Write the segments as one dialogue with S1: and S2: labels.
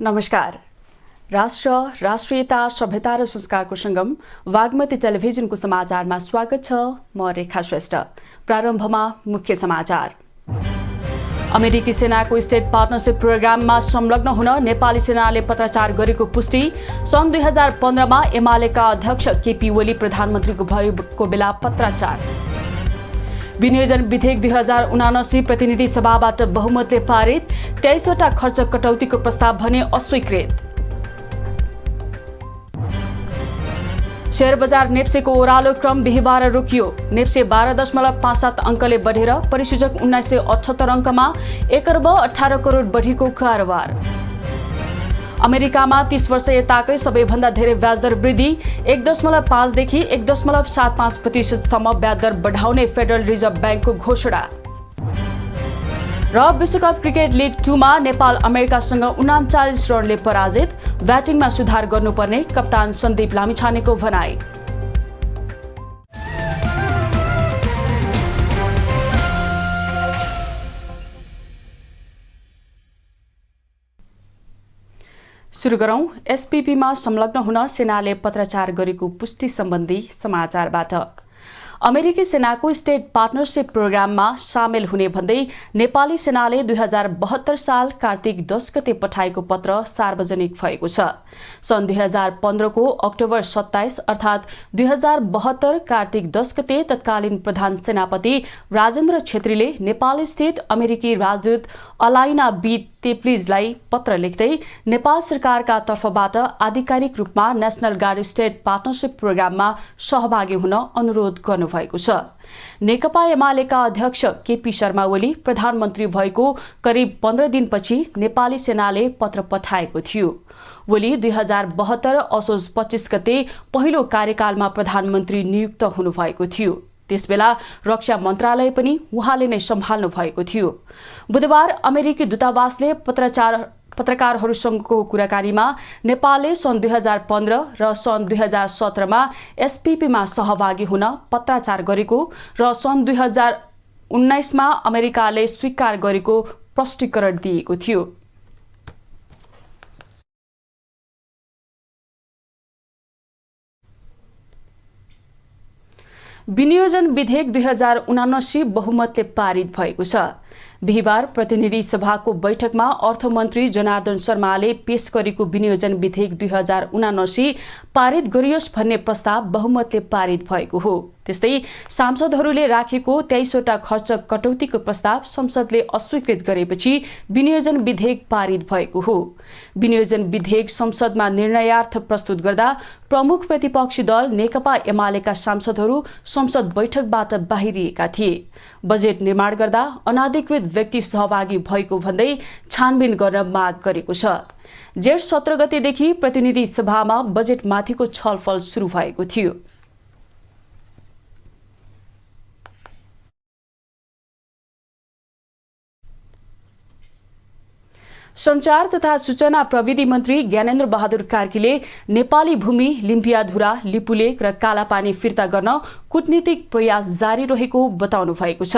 S1: नमस्कार। राष्ट्र, राष्ट्रियता, सभ्यता र संस्कारको संगम वाग्मती टेलिभिजनको समाचारमा स्वागत छ। म रेखा श्रेष्ठ। प्रारम्भमा मुख्य समाचार। अमेरिकी सेनाको स्टेट पार्टनरशिप प्रोग्राममा संलग्न हुन नेपाली सेनाले पत्राचार गरेको पुष्टि। सन् 2015मा एमालेका अध्यक्ष केपी ओली प्रधानमन्त्रीको भएको बेला पत्राचार। विनियोजन विधेयक 2079 प्रतिनिधि सभाबाट बहुमतले पारित। 23वटा खर्च कटौतीको प्रस्ताव भने अस्वीकृत। शेयर बजार नेप्सेको ओह्रालो क्रम बिहिबार रोकियो। नेप्से 12.57 अङ्कले बढेर परिसूचक 1978 अङ्कमा 1 अर्ब 18 करोड बढीको कारोबार। अमेरिकामा 30 वर्ष यताकै सबैभन्दा धेरै ब्याजदर वृद्धि। 1.5 देखि 1.75% ब्याज दर बढाउने फेडरल रिजर्भ ब्याङ्कको घोषणा। र विश्वकप क्रिकेट लिग 2मा नेपाल अमेरिकासँग 39 रनले पराजित। ब्याटिङमा सुधार गर्नुपर्ने कप्तान सन्दीप लामिछानेको भनाई। सुरु गरौं एसपीपीमा संलग्न हुन सेनाले पत्राचार गरेको पुष्टि सम्बन्धी समाचारबाट। अमेरिकी सेनाको स्टेट पार्टनरशिप प्रोग्राममा सामेल हुने भन्दै नेपाली सेनाले 2072 साल कार्तिक 10 गते पठाएको पत्र सार्वजनिक भएको छ। सन् 2015 को अक्टोबर 27 अर्थात् 2072 कार्तिक 10 गते तत्कालीन प्रधान सेनापति राजेन्द्र छेत्रीले नेपाल स्थित अमेरिकी राजदूत अलाइना बी तेप्लिजलाई पत्र लेख्दै नेपाल सरकारका तर्फबाट आधिकारिक रूपमा नेशनल गार्ड स्टेट पार्टनरशिप प्रोग्राममा सहभागी हुन अनुरोध गर्नुभएको छ। नेकपा एमालेका अध्यक्ष केपी शर्मा ओली प्रधानमन्त्री भएको करिब 15 दिनपछि नेपाली सेनाले पत्र पठाएको थियो। ओली 2072 असोज 25 गते पहिलो कार्यकालमा प्रधानमन्त्री नियुक्त हुनुभएको थियो। त्यसबेला रक्षा मन्त्रालय पनि उहाँले नै सम्हाल्नु भएको थियो। बुधबार अमेरिकी दूतावासले पत्रकारहरूसँगको कुराकानीमा नेपालले सन् 2015 र सन् 2017मा एसपीपीमा सहभागी हुन पत्राचार गरेको र सन् 2019मा अमेरिकाले स्वीकार गरेको प्रष्टीकरण दिएको थियो। विनियोजन विधेयक 2079 बहुमतले पारित भएको छ। बिहिबार प्रतिनिधि सभाको बैठकमा अर्थमन्त्री जनार्दन शर्माले पेश गरेको विनियोजन विधेयक 2079 पारित गरियोस् भन्ने प्रस्ताव बहुमतले पारित भएको हो। त्यस्तै सांसदहरूले राखेको 23वटा खर्च कटौतीको प्रस्ताव संसदले अस्वीकृत गरेपछि विनियोजन विधेयक पारित भएको हो। विनियोजन विधेयक संसदमा निर्णयार्थ प्रस्तुत गर्दा प्रमुख प्रतिपक्षी दल नेकपा एमालेका सांसदहरू संसद बैठकबाट बाहिरिएका थिए। बजेट निर्माण गर्दा अनाधिकृत व्यक्ति सहभागी भएको भन्दै छानबिन गर्न माग गरेको छ। जेठ 17 गतेदेखि प्रतिनिधि सभामा बजेटमाथिको छलफल सुरु भएको थियो। सञ्चार तथा सूचना प्रविधि मन्त्री ज्ञानेन्द्र बहादुर कार्कीले नेपाली भूमि लिम्पियाधुरा, लिपुलेक र कालापानी फिर्ता गर्न कूटनीतिक प्रयास जारी रहेको बताउनु भएको छ।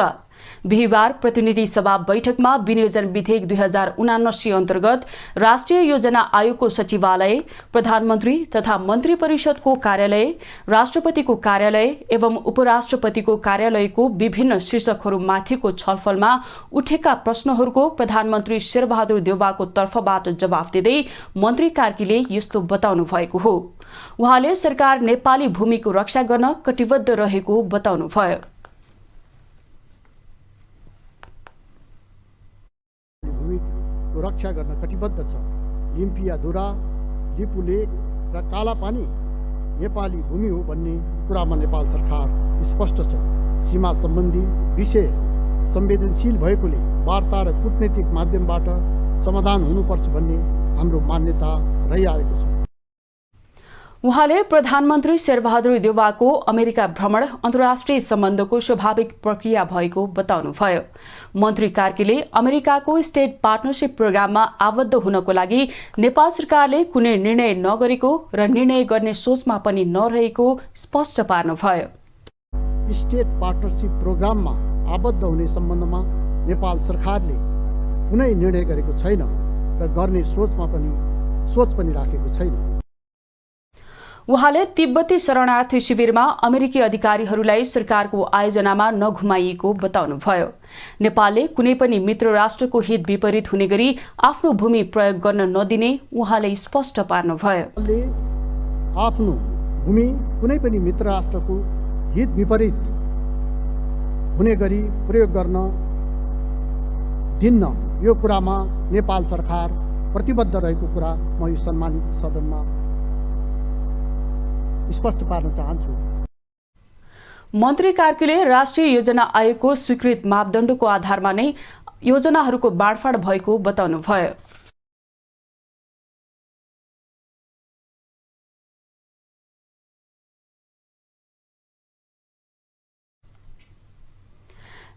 S1: बिहिबार प्रतिनिधि सभा बैठकमा विनियोजन विधेयक 2079 अन्तर्गत राष्ट्रिय योजना आयोगको सचिवालय, प्रधानमन्त्री तथा मन्त्री परिषदको कार्यालय, राष्ट्रपतिको कार्यालय एवं उपराष्ट्रपतिको कार्यालयको विभिन्न शीर्षकहरूमाथिको छलफलमा उठेका प्रश्नहरूको प्रधानमन्त्री शेरबहादुर देउवाको तर्फबाट जवाफ दिँदै मन्त्री कार्कीले यस्तो बताउनु भएको हो। उहाँले सरकार नेपाली भूमिको रक्षा गर्न कटिबद्ध रहेको बताउनुभयो।
S2: रक्षा गर्न कटिबद्ध छ। लिम्पियाधुरा, लिपुलेक र कालापानी नेपाली भूमि हो भन्ने कुरामा नेपाल सरकार स्पष्ट छ। सीमा सम्बन्धी विषय संवेदनशील भएकोले वार्ता र कूटनीतिक माध्यमबाट समाधान हुनुपर्छ भन्ने हाम्रो मान्यता रहिआएको छ।
S1: उहाँले प्रधानमन्त्री शेरबहादुर देउवाको अमेरिका भ्रमण अन्तर्राष्ट्रिय सम्बन्धको स्वाभाविक प्रक्रिया भएको बताउनुभयो। मन्त्री कार्कीले अमेरिकाको स्टेट पार्टनरशिप प्रोग्राममा आबद्ध हुनको लागि नेपाल सरकारले कुनै निर्णय नगरेको र निर्णय गर्ने सोचमा पनि नरहेको स्पष्ट पार्नुभयो।
S2: स्टेट पार्टनरशिप प्रोग्राममा आबद्ध हुने सम्बन्धमा नेपाल सरकारले कुनै निर्णय गरेको छैन र गर्ने सोचमा पनि सोच पनि राखेको छैन।
S1: उहाँले तिब्बती शरणार्थी शिविरमा अमेरिकी अधिकारीहरूलाई सरकारको आयोजनामा नघुमाइएको बताउनुभयो। नेपालले कुनै पनि मित्र राष्ट्रको हित विपरीत हुने गरी आफ्नो भूमि प्रयोग गर्न नदिने उहाँले स्पष्ट पार्नुभयो।
S2: आफ्नो भूमि कुनै पनि मित्र राष्ट्रको हित विपरीत हुने गरी प्रयोग गर्न दिन्न, यो कुरामा नेपाल सरकार प्रतिबद्ध रहेको कुरा म यो सम्मानित सदनमा स्पष्ट पार्न चाहन्छु।
S1: मन्त्री कार्कीले राष्ट्रिय योजना आयोगको स्वीकृत मापदण्डको आधारमा नै योजनाहरूको बाँडफाँड भएको बताउनुभयो।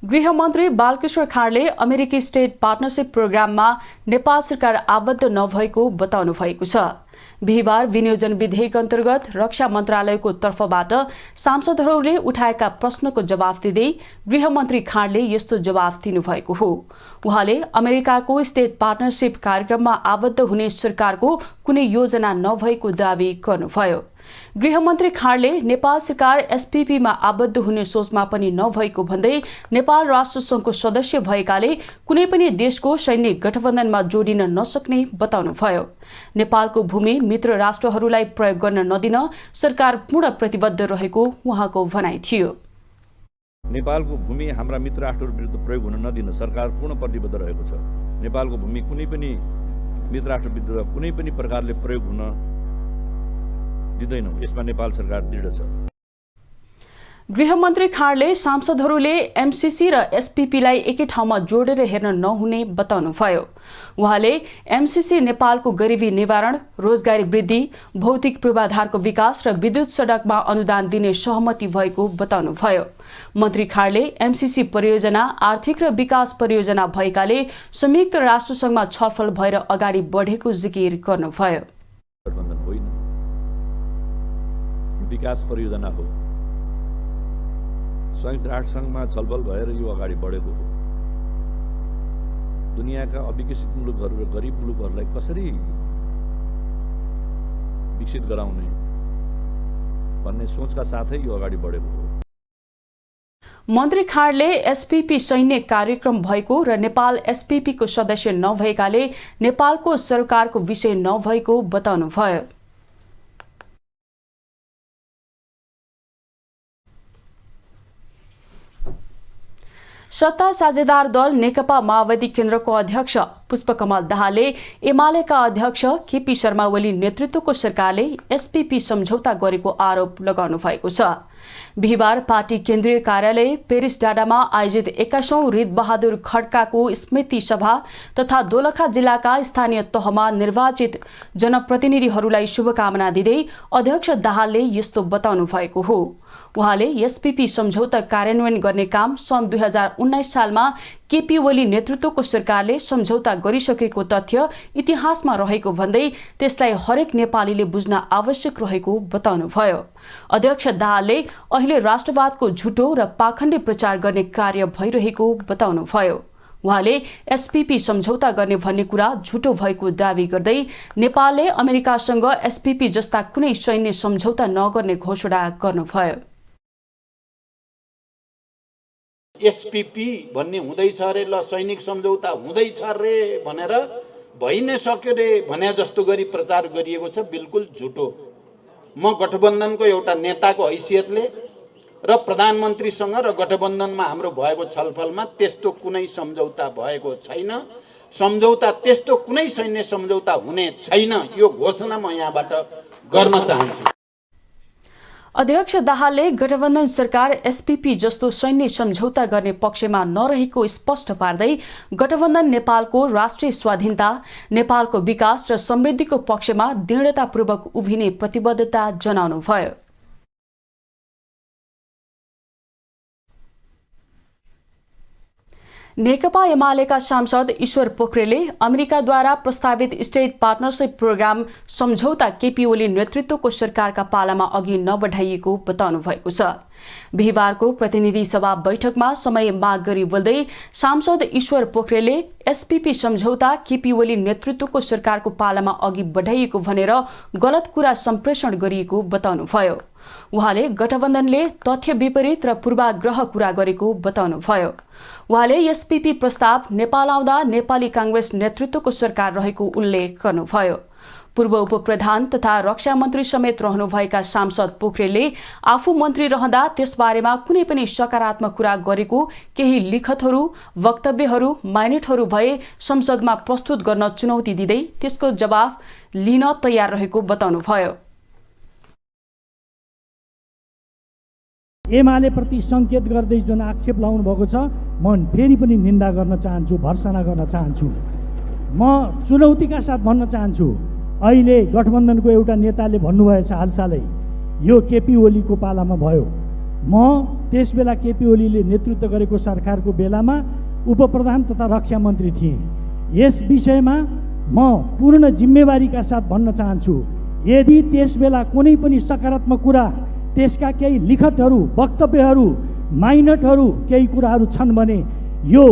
S1: गृहमन्त्री बालकृष्ण खाँडले अमेरिकी स्टेट पार्टनरशिप प्रोग्राममा नेपाल सरकार आबद्ध नभएको बताउनु भएको छ। बिहिबार विनियोजन विधेयक अन्तर्गत रक्षा मन्त्रालयको तर्फबाट सांसदहरूले उठाएका प्रश्नको जवाफ दिँदै गृहमन्त्री खाँडले यस्तो जवाफ दिनुभएको हो। उहाँले अमेरिकाको स्टेट पार्टनरशिप कार्यक्रममा आबद्ध हुने सरकारको कुनै योजना नभएको दावी गर्नुभयो। गृहमन्त्री खाँडले नेपाल सरकार एसपीपीमा आबद्ध हुने सोचमा पनि नभएको भन्दै नेपाल राष्ट्र सङ्घको सदस्य भएकाले कुनै पनि देशको सैनिक गठबन्धनमा जोडिन नसक्ने बताउनुभयो। नेपालको भूमि मित्र राष्ट्रहरूलाई प्रयोग गर्न नदिन सरकार पूर्ण प्रतिबद्ध रहेको उहाँको भनाइ थियो।
S3: नेपालको भूमि हाम्रा मित्र राष्ट्रहरू विरुद्ध प्रयोग हुन नदिन सरकार पूर्ण प्रतिबद्ध रहेको छ। नेपालको भूमि कुनै पनि मित्र राष्ट्र विरुद्ध कुनै पनि प्रकारले प्रयोग हुन दिँदैनौँ, यसमा नेपाल सरकार दृढ छ।
S1: गृहमन्त्री खाँडले सांसदहरूले एमसीसी र एसपीपीलाई एकै ठाउँमा जोडेर हेर्न नहुने बताउनुभयो। उहाँले एमसीसी नेपालको गरिबी निवारण, रोजगारी वृद्धि, भौतिक पूर्वाधारको विकास र विद्युत सडकमा अनुदान दिने सहमति भएको बताउनुभयो। मन्त्री खाँडले एमसीसी परियोजना आर्थिक र विकास परियोजना भएकाले संयुक्त राष्ट्रसङ्घमा छलफल भएर अगाडि बढेको जिकिर गर्नुभयो।
S3: विकास परियोजना हो, संयुक्त राष्ट्र संघमा छलफल भएर यो अगाडि बढेको हो। दुनियाँका अविकसित मुलुकहरू र गरिब मुलुकहरूलाई कसरी विकसित गराउने भन्ने सोचका साथै यो अगाडि बढेको हो।
S1: मन्त्री खाँडले एसपीपी सैन्य कार्यक्रम भएको र नेपाल एसपीपीको सदस्य नभएकाले नेपालको सरकारको विषय नभएको बताउनुभयो। सत्ता साझेदार दल नेकपा माओवादी केन्द्रको अध्यक्ष पुष्पकमल दाहालले एमालेका अध्यक्ष केपी शर्मा ओली नेतृत्वको सरकारले एसपीपी सम्झौता गरेको आरोप लगाउनु भएको छ। बिहिबार पार्टी केन्द्रीय कार्यालय पेरिस डाँडामा आयोजित 21औं हृदबहादुर खड्काको स्मृति सभा तथा दोलखा जिल्लाका स्थानीय तहमा निर्वाचित जनप्रतिनिधिहरूलाई शुभकामना दिँदै अध्यक्ष दाहालले यस्तो बताउनु भएको हो। उहाँले एसपीपी सम्झौता कार्यान्वयन गर्ने काम सन् 2019 सालमा केपी ओली नेतृत्वको सरकारले सम्झौता गरिसकेको तथ्य इतिहासमा रहेको भन्दै त्यसलाई हरेक नेपालीले बुझ्न आवश्यक रहेको बताउनुभयो। अध्यक्ष दाहालले अहिले राष्ट्रवादको झुटो र पाखण्डी प्रचार गर्ने कार्य भइरहेको बताउनुभयो। उहाँले एसपीपी सम्झौता गर्ने भन्ने कुरा झुटो भएको दावी गर्दै नेपालले अमेरिकासँग एसपीपी जस्ता कुनै सैन्य सम्झौता नगर्ने घोषणा गर्नुभयो।
S4: एसपीपी भन्ने हुँदैछ रे, ल सैनिक सम्झौता हुँदैछ रे भनेर भइ नै सक्यो रे भने जस्तो गरी प्रचार गरिएको छ, बिल्कुल झुटो। म गठबन्धनको एउटा नेताको हैसियतले र प्रधानमन्त्रीसँग र गठबन्धनमा हाम्रो भएको छलफलमा त्यस्तो कुनै सम्झौता भएको छैन। सम्झौता त्यस्तो कुनै सैन्य सम्झौता हुने छैन, यो घोषणा म यहाँबाट गर्न चाहन्छु।
S1: अध्यक्ष दाहालले गठबन्धन सरकार एसपीपी जस्तो सैन्य सम्झौता गर्ने पक्षमा नरहेको स्पष्ट पार्दै गठबन्धन नेपालको राष्ट्रिय स्वाधीनता, नेपालको विकास र समृद्धिको पक्षमा दृढतापूर्वक उभिने प्रतिबद्धता जनाउनुभयो। नेकपा एमालेका सांसद ईश्वर पोखरेलले अमेरिकाद्वारा प्रस्तावित स्टेट पार्टनरशिप प्रोग्राम सम्झौता केपी ओली नेतृत्वको सरकारका पालामा अघि नबढाइएको बताउनु भएको छ। बिहिबारको प्रतिनिधि सभा बैठकमा समय माग गरी बोल्दै सांसद ईश्वर पोखरेलले एसपीपी सम्झौता केपी ओली नेतृत्वको सरकारको पालामा अघि बढाइएको भनेर गलत कुरा सम्प्रेषण गरिएको बताउनुभयो। उहाँले गठबन्धनले तथ्य विपरीत र पूर्वाग्रह कुरा गरेको बताउनुभयो। उहाँले एसपीपी प्रस्ताव नेपाल आउँदा नेपाली कांग्रेस नेतृत्वको सरकार रहेको उल्लेख गर्नुभयो। पूर्व उपप्रधान तथा रक्षा मन्त्री समेत रहनुभएका सांसद पोखरेलले आफू मन्त्री रहँदा त्यसबारेमा कुनै पनि सकारात्मक कुरा गरेको केही लिखतहरू वक्तव्यहरू माइनेटहरू भए संसदमा प्रस्तुत गर्न चुनौती दिँदै त्यसको जवाफ लिन तयार रहेको बताउनुभयो।
S5: एमाले प्रति संकेत गर्दै जुन आक्षेप लाउनु भएको छ म फेरि पनि निन्दा गर्न चाहन्छु, भर्सना गर्न चाहन्छु। म चुनौतीका साथ भन्न चाहन्छु, अहिले गठबन्धनको एउटा नेताले भन्नुभएछ हालसालै यो केपी ओलीको पालामा भयो। म त्यसबेला केपी ओलीले नेतृत्व गरेको सरकारको बेलामा उपप्रधान तथा रक्षा मन्त्री थिएँ। यस विषयमा म पूर्ण जिम्मेवारीका साथ भन्न चाहन्छु, यदि त्यसबेला कुनै पनि सकारात्मक कुरा त्यसका केही लिखतहरू वक्तव्यहरू माइनटहरू केही कुराहरू छन् भने यो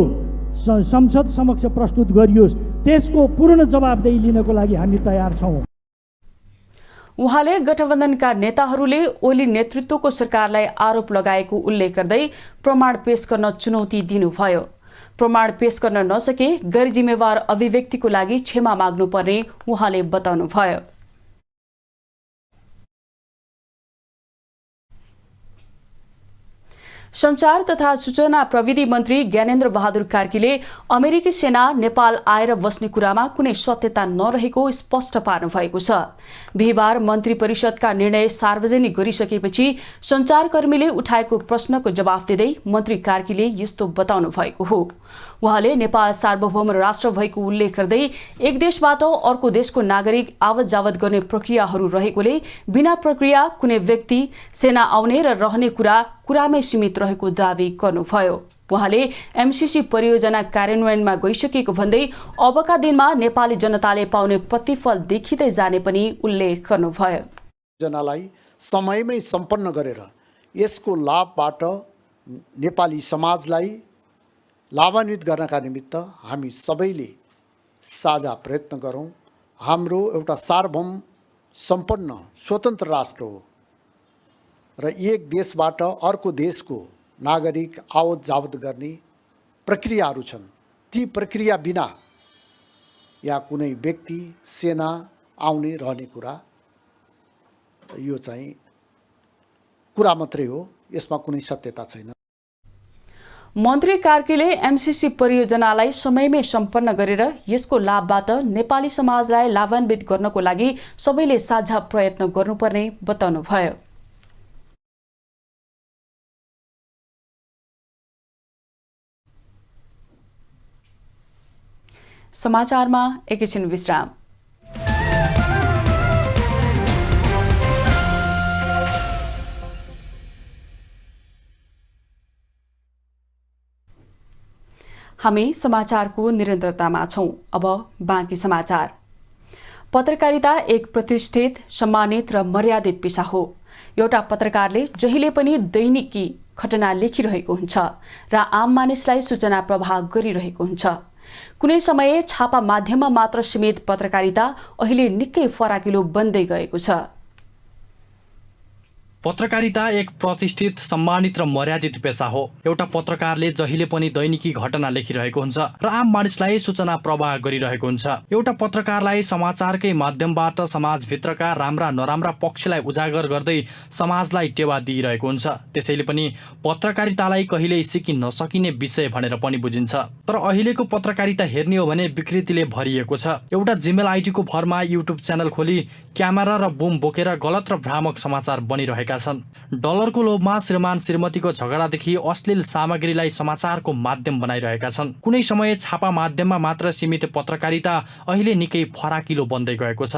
S5: संसद समक्ष प्रस्तुत गरियोस्, त्यसको पूर्ण जवाबदेही लिनको लागि हामी तयार छौँ।
S1: उहाँले गठबन्धनका नेताहरूले ओली नेतृत्वको सरकारलाई आरोप लगाएको उल्लेख गर्दै प्रमाण पेश गर्न चुनौती दिनुभयो। प्रमाण पेश गर्न नसके गैर जिम्मेवार अभिव्यक्तिको लागि क्षमा माग्नुपर्ने उहाँले बताउनुभयो। सञ्चार तथा सूचना प्रविधि मन्त्री ज्ञानेन्द्र बहादुर कार्कीले अमेरिकी सेना नेपाल आएर बस्ने कुरामा कुनै सत्यता नरहेको स्पष्ट पार्नु भएको छ। बिहिबार मन्त्री परिषदका निर्णय सार्वजनिक गरिसकेपछि सञ्चारकर्मीले उठाएको प्रश्नको जवाफ दिँदै मन्त्री कार्कीले यस्तो बताउनु भएको हो। उहाँले नेपाल सार्वभौम राष्ट्र भएको उल्लेख गर्दै एक देशबाट अर्को देशको नागरिक आवत जावत गर्ने प्रक्रियाहरू रहेकोले बिना प्रक्रिया कुनै व्यक्ति सेना आउने र रहने कुरामै सीमित रहेको दावी गर्नुभयो। उहाँले एमसीसी परियोजना कार्यान्वयनमा गइसकेको भन्दै अबका दिनमा नेपाली जनताले पाउने प्रतिफल देखिँदै जाने पनि उल्लेख गर्नुभयो।
S2: योजनालाई समयमै सम्पन्न गरेर यसको लाभबाट नेपाली समाजलाई लाभान्वित गर्नका निमित्त हामी सबैले साझा प्रयत्न गरौँ। हाम्रो एउटा सार्वभौम सम्पन्न स्वतन्त्र राष्ट्र हो र एक देशबाट अर्को देशको नागरिक आवत जावत गर्ने प्रक्रियाहरू छन्। ती प्रक्रिया बिना या कुनै व्यक्ति सेना आउने रहने कुरा यो चाहिँ कुरा मात्रै हो, यसमा कुनै सत्यता छैन।
S1: मन्त्री कार्कीले एमसीसी परियोजनालाई समयमै सम्पन्न गरेर यसको लाभबाट नेपाली समाजलाई लाभान्वित गर्नको लागि सबैले साझा प्रयत्न गर्नुपर्ने बताउनुभयो। समाचारमा एकैछिन विश्राम। हामी समाचारको निरन्तरतामा छौं। अब बाँकी समाचार। पत्रकारिता एक प्रतिष्ठित, सम्मानित र मर्यादित पेशा हो। एउटा पत्रकारले जहिले पनि दैनिकी घटना लेखिरहेको हुन्छ र आम मानिसलाई सूचना प्रवाह गरिरहेको हुन्छ। कुनै समय छापा माध्यममा मात्र सीमित पत्रकारिता अहिले निकै फराकिलो बन्दै गएको छ।
S6: पत्रकारिता एक प्रतिष्ठित, सम्मानित र मर्यादित पेशा हो। एउटा पत्रकारले जहिले पनि दैनिकी घटना लेखिरहेको हुन्छ र आम मानिसलाई सूचना प्रवाह गरिरहेको हुन्छ। एउटा पत्रकारलाई समाचारकै माध्यमबाट समाजभित्रका राम्रा नराम्रा पक्षलाई उजागर गर्दै समाजलाई टेवा दिइरहेको हुन्छ। त्यसैले पनि पत्रकारितालाई कहिल्यै सिकिन नसकिने विषय भनेर पनि बुझिन्छ। तर अहिलेको पत्रकारिता हेर्ने हो भने विकृतिले भरिएको छ। एउटा जिमेल आइडीको भरमा युट्युब च्यानल खोली क्यामेरा र बुम बोकेर गलत र भ्रामक समाचार बनिरहेका गरेका छन्। डलरको लोभमा श्रीमान श्रीमतीको झगडादेखि अश्लील सामग्रीलाई समाचारको माध्यम बनाइरहेका छन्। कुनै समय छापा माध्यममा मात्र सीमित पत्रकारिता अहिले निकै फराकिलो बन्दै गएको छ।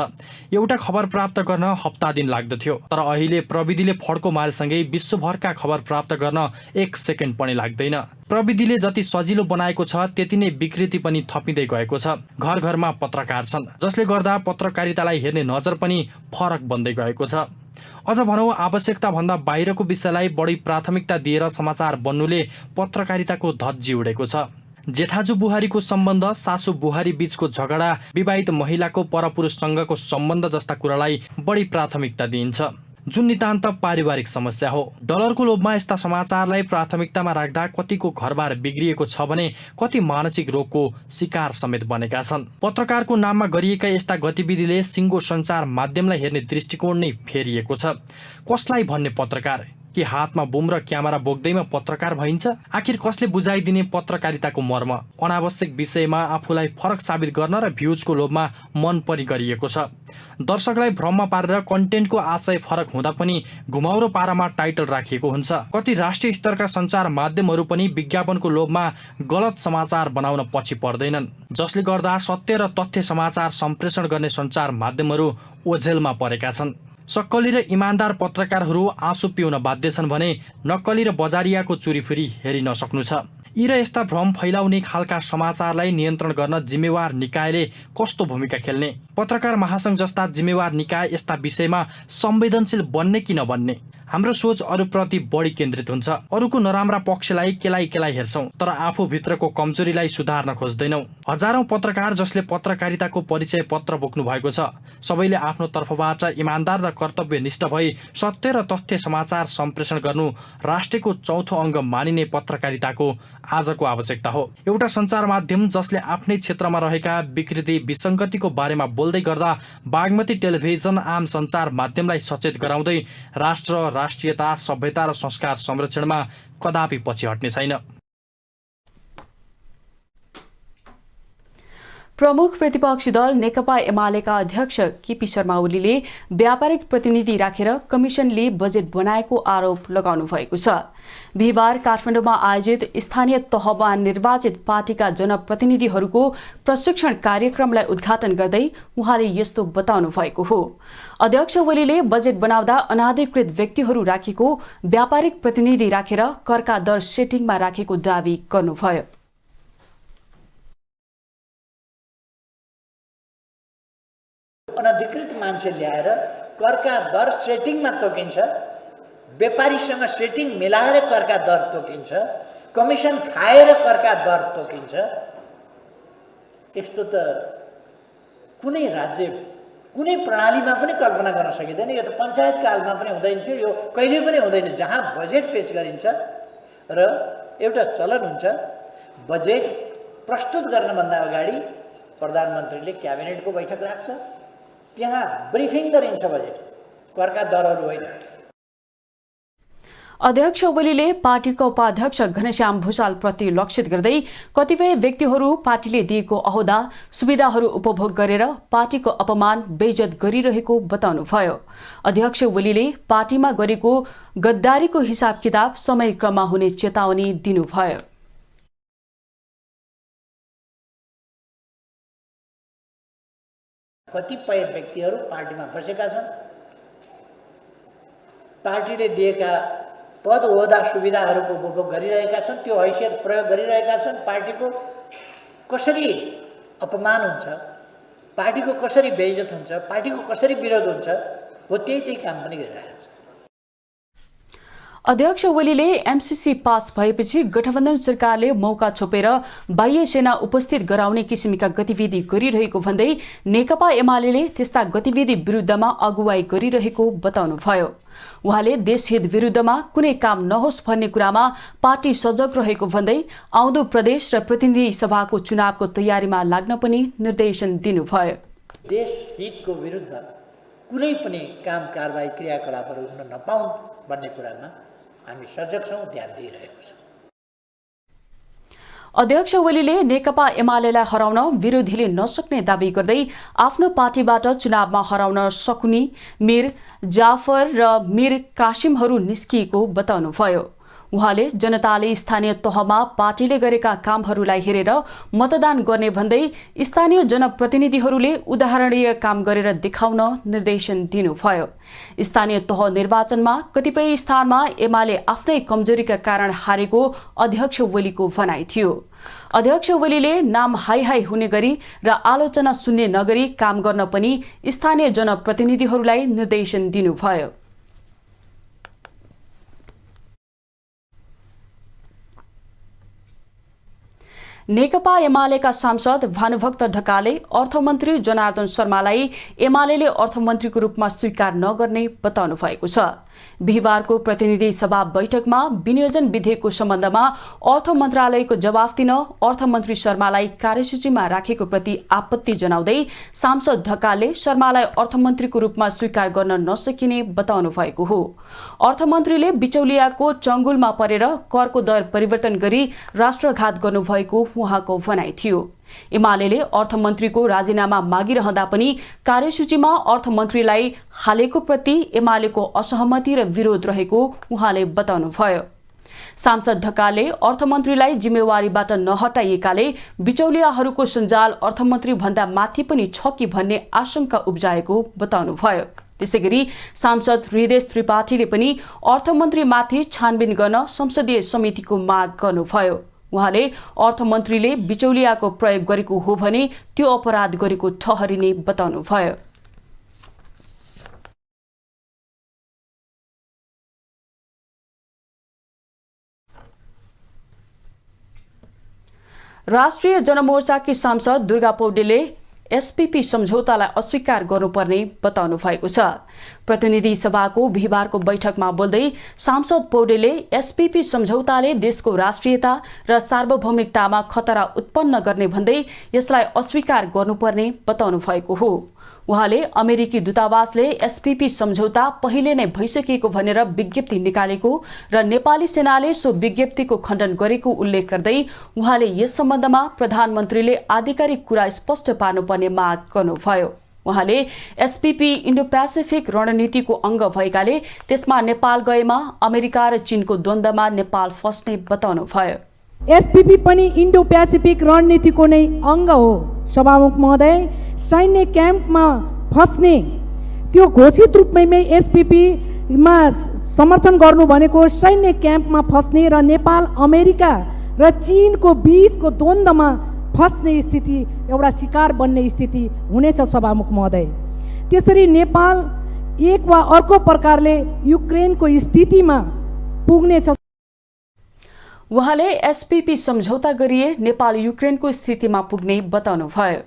S6: एउटा खबर प्राप्त गर्न हप्ता दिन लाग्दथ्यो, तर अहिले प्रविधिले फड्को मारेसँगै विश्वभरका खबर प्राप्त गर्न 1 सेकेन्ड पनि लाग्दैन। प्रविधिले जति सजिलो बनाएको छ त्यति नै विकृति पनि थपिँदै गएको छ। घर घरमा पत्रकार छन्, जसले गर्दा पत्रकारितालाई हेर्ने नजर पनि फरक बन्दै गएको छ। अझ भनौँ आवश्यकता भन्दा बाहिरको विषयलाई बढी प्राथमिकता दिएर समाचार बन्नुले पत्रकारिताको धज्जी उडेको छ। जेठाजु बुहारीको सम्बन्ध, सासु बुहारी बीचको झगडा, विवाहित महिलाको परपुरुषसँगको सम्बन्ध जस्ता कुरालाई बढी प्राथमिकता दिइन्छ, जुन नितान्त पारिवारिक समस्या हो। डलरको लोभमा यस्ता समाचारलाई प्राथमिकतामा राख्दा कतिको घरबार बिग्रिएको छ भने कति मानसिक रोगको शिकार समेत बनेका छन्। पत्रकारको नाममा गरिएका यस्ता गतिविधिले सिङ्गो सञ्चार माध्यमलाई हेर्ने दृष्टिकोण नै फेरिएको छ। कसलाई भन्ने पत्रकार? के हातमा बुम र क्यामेरा बोक्दैमा पत्रकार भइन्छ? आखिर कसले बुझाइदिने पत्रकारिताको मर्म? अनावश्यक विषयमा आफूलाई फरक साबित गर्न र भ्युजको लोभमा मन परी गरिएको छ। दर्शकलाई भ्रममा पारेर कन्टेन्टको आशय फरक हुँदा पनि घुमाउरो पारामा टाइटल राखिएको हुन्छ। कति राष्ट्रिय स्तरका सञ्चार माध्यमहरू पनि विज्ञापनको लोभमा गलत समाचार बनाउन पछि पर्दैनन्, जसले गर्दा सत्य र तथ्य समाचार सम्प्रेषण गर्ने सञ्चार माध्यमहरू ओझेलमा परेका छन्। सक्कली र इमान्दार पत्रकारहरू आँसु पिउन बाध्य छन् भने नक्कली र बजारियाको चुरीफुरी हेरि नसक्नु छ। यी र यस्ता भ्रम फैलाउने खालका समाचारलाई नियन्त्रण गर्न जिम्मेवार निकायले कस्तो भूमिका खेल्ने? पत्रकार महासंघ जस्ता जिम्मेवार निकाय यस्ता विषयमा संवेदनशील बन्ने कि नबन्ने? हाम्रो सोच अरूप्रति बढी केन्द्रित हुन्छ। अरूको नराम्रा पक्षलाई केलाई हेर्छौं, तर आफूभित्रको कमजोरीलाई सुधार्न खोज्दैनौं। हजारौं पत्रकार जसले पत्रकारिताको परिचय पत्र बोक्नु भएको छ, सबैले आफ्नो तर्फबाट इमान्दार र कर्तव्यनिष्ठ भई सत्य र तथ्य समाचार सम्प्रेषण गर्नु राष्ट्रको चौथो अङ्ग मानिने पत्रकारिताको आजको आवश्यकता हो। एउटा सञ्चार माध्यम जसले आफ्नै क्षेत्रमा रहेका विकृति विसङ्गतिको बारेमा बोल्दै गर्दा बागमती टेलिभिजन आम सञ्चार माध्यमलाई सचेत गराउँदै राष्ट्र, राष्ट्रियता, सभ्यता र संस्कार संरक्षणमा कदापि पछि हट्ने छैन।
S1: प्रमुख प्रतिपक्षी दल नेकपा एमालेका अध्यक्ष केपी शर्मा ओलीले व्यापारिक प्रतिनिधि राखेर कमिसनले बजेट बनाएको आरोप लगाउनु भएको छ। बिहिबार काठमाडौँमा आयोजित स्थानीय तहमा निर्वाचित पार्टीका जनप्रतिनिधिहरूको प्रशिक्षण कार्यक्रमलाई उद्घाटन गर्दै उहाँले यस्तो बताउनु भएको हो। अध्यक्ष ओलीले बजेट बनाउँदा अनाधिकृत व्यक्तिहरू राखेको व्यापारिक प्रतिनिधि राखेर करका दर सेटिङमा राखेको दावी गर्नुभयो।
S7: अनधिकृत मान्छे ल्याएर करका दर सेटिङमा तोकिन्छ, व्यापारीसँग सेटिङ मिलाएर करका दर तोकिन्छ, कमिसन खाएर करका दर तोकिन्छ। त्यस्तो त कुनै राज्य, कुनै प्रणालीमा पनि कल्पना गर्न सकिँदैन। यो त पञ्चायत कालमा पनि हुँदैन थियो, यो कहिले पनि हुँदैन। जहाँ बजेट पेश गरिन्छ र एउटा चलन हुन्छ, बजेट प्रस्तुत गर्नभन्दा अगाडि प्रधानमन्त्रीले क्याबिनेटको बैठक राख्छ, त्यहाँ ब्रिफिङ गरिन्छ बजेट, करका दरहरू होइन।
S1: अध्यक्ष ओलीले पार्टीका उपाध्यक्ष घनश्याम भुषालप्रति लक्षित गर्दै कतिपय व्यक्तिहरू पार्टीले दिएको अहोदा सुविधाहरू उपभोग गरेर पार्टीको अपमान बेइज्जत गरिरहेको बताउनुभयो। अध्यक्ष ओलीले पार्टीमा गरेको गद्दारीको हिसाब किताब समयक्रममा हुने चेतावनी दिनुभयो।
S7: कतिपय व्यक्तिहरू पार्टीमा बसेका छन्, पार्टीले दिएका पद ओहदा सुविधाहरूको उपभोग गरिरहेका छन्, त्यो हैसियत प्रयोग गरिरहेका छन्। पार्टीको कसरी अपमान हुन्छ, पार्टीको कसरी बेइज्जत हुन्छ, पार्टीको कसरी विरोध हुन्छ, हो त्यही काम पनि गरिरहेका छन्।
S1: अध्यक्ष ओलीले एमसीसी पास भएपछि गठबन्धन सरकारले मौका छोपेर बाह्य सेना उपस्थित गराउने किसिमका गतिविधि गरिरहेको भन्दै नेकपा एमाले त्यस्ता गतिविधि विरुद्धमा अगुवाई गरिरहेको बताउनुभयो। उहाँले देशहित विरुद्धमा कुनै काम नहोस् भन्ने कुरामा पार्टी सजग रहेको भन्दै आउँदो प्रदेश र प्रतिनिधि सभाको चुनावको तयारीमा लाग्न पनि निर्देशन दिनुभयो।
S7: देशहितको विरुद्ध कुनै पनि काम कारबाही क्रियाकलापहरू हुन नपाउन् भन्ने कुरामा हामी सजग छौँ, ध्यान दिइरहेको छ।
S1: अध्यक्ष ओलीले नेकपा एमालेलाई हराउन विरोधीले नसक्ने दावी गर्दै आफ्नो पार्टीबाट चुनावमा हराउन सकुनी मिर जाफर र मिर कासिमहरू निस्किएको बताउनुभयो। उहाँले जनताले स्थानीय तहमा पार्टीले गरेका कामहरूलाई हेरेर मतदान गर्ने भन्दै स्थानीय जनप्रतिनिधिहरूले उदाहरणीय काम गरेर देखाउन निर्देशन दिनुभयो। स्थानीय तह निर्वाचनमा कतिपय स्थानमा एमाले आफ्नै कमजोरीका कारण हारेको अध्यक्ष ओलीको भनाइ थियो। अध्यक्ष ओलीले नाम हाई हाई हुने गरी र आलोचना सुन्ने नगरी काम गर्न पनि स्थानीय जनप्रतिनिधिहरूलाई निर्देशन दिनुभयो। नेकपा एमालेका सांसद भानुभक्त ढकालले अर्थमन्त्री जनार्दन शर्मालाई एमालेले अर्थमन्त्रीको रूपमा स्वीकार नगर्ने बताउनु भएको छ। बिहिबारको प्रतिनिधि सभा बैठकमा विनियोजन विधेयकको सम्बन्धमा अर्थ मन्त्रालयको जवाफ दिन अर्थमन्त्री शर्मालाई कार्यसूचीमा राखेको प्रति आपत्ति जनाउँदै सांसद ढकालले शर्मालाई अर्थमन्त्रीको रूपमा स्वीकार गर्न नसकिने बताउनु भएको हो। अर्थमन्त्रीले बिचौलियाको चङ्गुलमा परेर करको दर परिवर्तन गरी राष्ट्रघात गर्नुभएको उहाँको भनाइ थियो। एमालेले अर्थमन्त्रीको राजीनामा मागिरहँदा पनि कार्यसूचीमा अर्थमन्त्रीलाई हालेको प्रति एमालेको असहमति र विरोध रहेको उहाँले बताउनुभयो। सांसद ढकालले अर्थमन्त्रीलाई जिम्मेवारीबाट नहटाइएकाले बिचौलियाहरूको सञ्जाल अर्थमन्त्री भन्दा माथि पनि छ कि भन्ने आशंका उब्जाएको बताउनुभयो। त्यसैगरी सांसद हृदय त्रिपाठीले पनि अर्थमन्त्रीमाथि छानबिन गर्न संसदीय समितिको माग गर्नुभयो। उहाँले अर्थमन्त्रीले बिचौलियाको प्रयोग गरेको हो भने त्यो अपराध गरेको ठहरिने बताउनुभयो। राष्ट्रिय जनमोर्चाकी सांसद दुर्गा पौडेलले एसपीपी सम्झौतालाई अस्वीकार गर्नुपर्ने बताउनु भएको छ। प्रतिनिधि सभाको बिहिबारको बैठकमा बोल्दै सांसद पौडेलले एसपीपी सम्झौताले देशको राष्ट्रियता र सार्वभौमिकतामा खतरा उत्पन्न गर्ने भन्दै यसलाई अस्वीकार गर्नुपर्ने बताउनु भएको हो। उहाँले अमेरिकी दूतावासले एसपीपी सम्झौता पहिले नै भइसकेको भनेर विज्ञप्ति निकालेको र नेपाली सेनाले सो विज्ञप्तिको खण्डन गरेको उल्लेख गर्दै उहाँले यस सम्बन्धमा प्रधानमन्त्रीले आधिकारिक कुरा स्पष्ट पार्नुपर्ने माग गर्नुभयो। उहाँले एसपीपी इन्डो पेसिफिक रणनीतिको अङ्ग भएकाले त्यसमा नेपाल गएमा अमेरिका र चीनको द्वन्द्वमा नेपाल फस्ने बताउनुभयो।
S8: एसपीपी पनि इन्डो पेसिफिक रणनीतिको नै अङ्ग हो। सभामुख महोदय, सैन्य क्याम्पमा फस्ने त्यो घोषित रूपमै एसपीपीमा समर्थन गर्नु भनेको सैन्य क्याम्पमा फस्ने र नेपाल अमेरिका र चीनको बीचको द्वन्द्वमा फस्ने स्थिति, एउटा शिकार बन्ने स्थिति हुनेछ सभामुख महोदय। त्यसरी नेपाल एक वा अर्को प्रकारले युक्रेनको स्थितिमा पुग्नेछ।
S1: उहाँले एसपीपी सम्झौता गरिए नेपाल युक्रेनको स्थितिमा पुग्ने बताउनुभयो।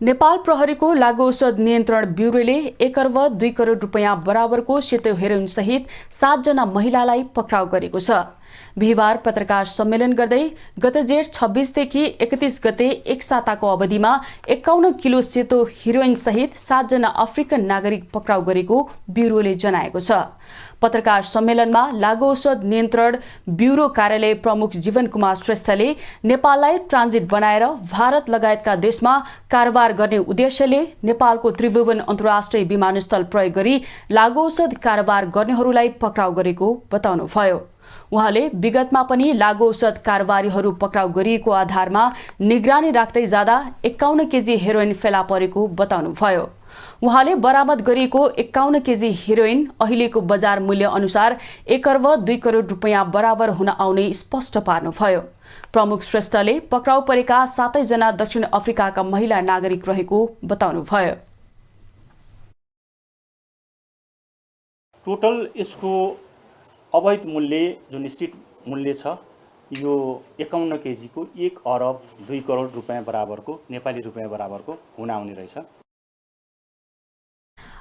S1: नेपाल प्रहरीको लागू औषध नियन्त्रण ब्युरोले 1 अर्ब 2 करोड रुपैयाँ बराबरको सेतो हेरोइन सहित 7 जना महिलालाई पक्राउ गरेको छ। बिहिबार पत्रकार सम्मेलन गर्दै गत जेठ 26 देखि 31 गते एक साताको अवधिमा 51 किलो सेतो हेरोइन सहित 7 जना अफ्रिकन नागरिक पक्राउ गरेको ब्युरोले जनाएको छ। पत्रकार सम्मेलनमा लागू औषध नियन्त्रण ब्युरो कार्यालय प्रमुख जीवन कुमार श्रेष्ठले नेपाललाई ट्रान्जिट बनाएर भारत लगायतका देशमा कारोबार गर्ने उद्देश्यले नेपालको त्रिभुवन अन्तर्राष्ट्रिय विमानस्थल प्रयोग गरी लागू औषध कारोबार गर्नेहरूलाई पक्राउ गरेको बताउनुभयो। उहाँले विगतमा पनि लागू औषध कारोबारीहरू पक्राउ गरिएको आधारमा निगरानी राख्दै जाँदा 51 केजी हेरोइन फेला परेको बताउनुभयो। उहाँले बरामद गरिएको 51 केजी हेरोइन अहिलेको बजार मूल्य अनुसार 1 अर्ब 2 करोड रुपैयाँ बराबर हुन आउने स्पष्ट पार्नुभयो। प्रमुख श्रेष्ठले पक्राउ परेका 7 जना दक्षिण अफ्रिकाका महिला नागरिक रहेको बताउनुभयो।
S9: टोटल यसको अवैध मूल्य जुन स्थित मूल्य छ यो 51 केजीको 1 अर्ब 2 करोड रुपैयाँ बराबरको नेपाली रुपैयाँ बराबरको हुन आउने रहेछ।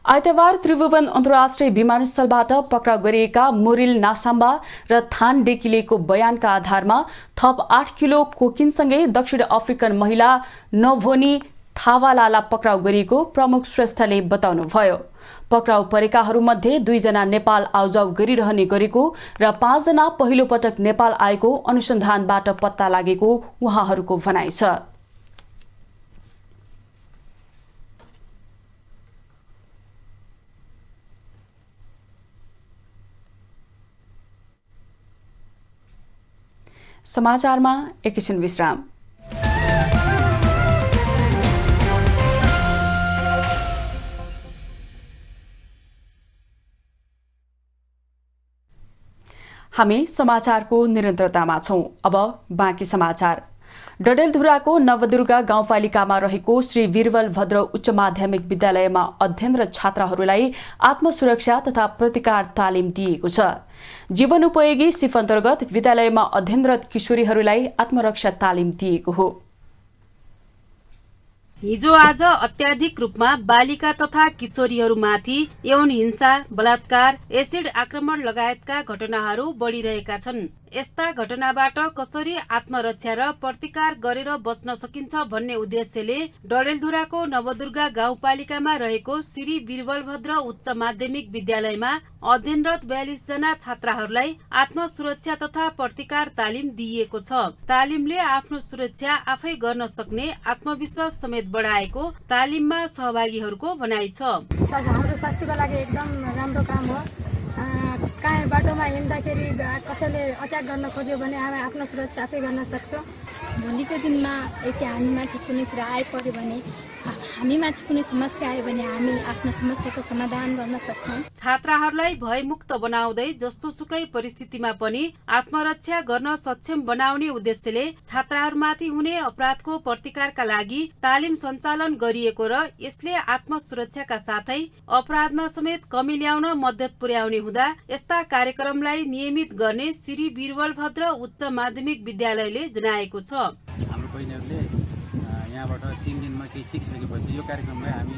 S1: आइतबार त्रिभुवन अन्तर्राष्ट्रिय विमानस्थलबाट पक्राउ गरिएका मोरिल नासाम्बा र थान डेकिलेको बयानका आधारमा थप 8 किलो कोकिनसँगै दक्षिण अफ्रिकन महिला नभोनी थावालाला पक्राउ गरिएको प्रमुख श्रेष्ठले बताउनुभयो। पक्राउ परेकाहरूमध्ये 2 जना नेपाल आउजाउ गरिरहने गरेको र 5 जना पहिलो पटक नेपाल आएको अनुसन्धानबाट पत्ता लागेको उहाँहरूको भनाइ छ। समाचारमा एकैछिन विश्राम। हामी समाचारको निरन्तरतामा छौं। अब बाँकी समाचार। डडेलधुराको नवदुर्गा गाउँपालिकामा रहेको श्री वीरबल भद्र उच्च माध्यमिक विद्यालयमा अध्ययनरत छात्राहरूलाई आत्मसुरक्षा तथा प्रतिकार तालिम दिएको छ। जीवनोपयोगी सिप अन्तर्गत विद्यालयमा अध्ययनरत किशोरीहरूलाई आत्मरक्षा तालिम दिएको हो।
S10: हिजो आज अत्याधिक रूपमा बालिका तथा किशोरीहरूमाथि यौन हिंसा, बलात्कार, एसिड आक्रमण लगायतका घटनाहरू बढिरहेका छन्। यस्ता घटनाबाट कसरी आत्मरक्षा र प्रतिकार गरेर बच्न सकिन्छ भन्ने उद्देश्यले डडेलधुराको नवदुर्गा गाउँपालिकामा रहेको श्री वीरबलभद्र उच्च माध्यमिक विद्यालयमा अध्ययनरत 42 जना छात्राहरूलाई आत्मसुरक्षा तथा प्रतिकार तालिम दिइएको छ। तालिमले आफ्नो सुरक्षा आफै गर्न सक्ने आत्मविश्वास समेत बढाएको तालिममा सहभागीहरूको भनाइ छ।
S11: हाम्रो स्वास्थ्यको लागि एकदम राम्रो काम हो। कहीँ बाटोमा हिँड्दाखेरि कसैले अट्याक गर्न खोज्यो भने हामी आफ्नो सुरक्षा आफै गर्न सक्छौँ। भोलिको दिनमा यदि हामीमाथि कुनै कुरा आइपर्यो भने, हामीमाथि कुनै समस्या आयो भने हामी आफ्नो समस्याको समाधान गर्न सक्छौँ।
S10: छात्राहरूलाई भयमुक्त बनाउँदै जस्तो सुकै परिस्थितिमा पनि आत्मरक्षा गर्न सक्षम बनाउने उद्देश्यले छात्राहरूमाथि हुने अपराधको प्रतिकारका लागि तालिम सञ्चालन गरिएको र यसले आत्मसुरक्षाका साथै अपराधमा समेत कमी ल्याउन मद्दत पुर्याउने हुँदा यस्ता कार्यक्रमलाई नियमित गर्ने श्री वीरबलभद्र उच्च माध्यमिक विद्यालयले जनाएको छ।
S12: हाम्रो बहिनीहरूले यहाँबाट 3 दिनमा केही सिकिसकेपछि यो कार्यक्रमलाई हामी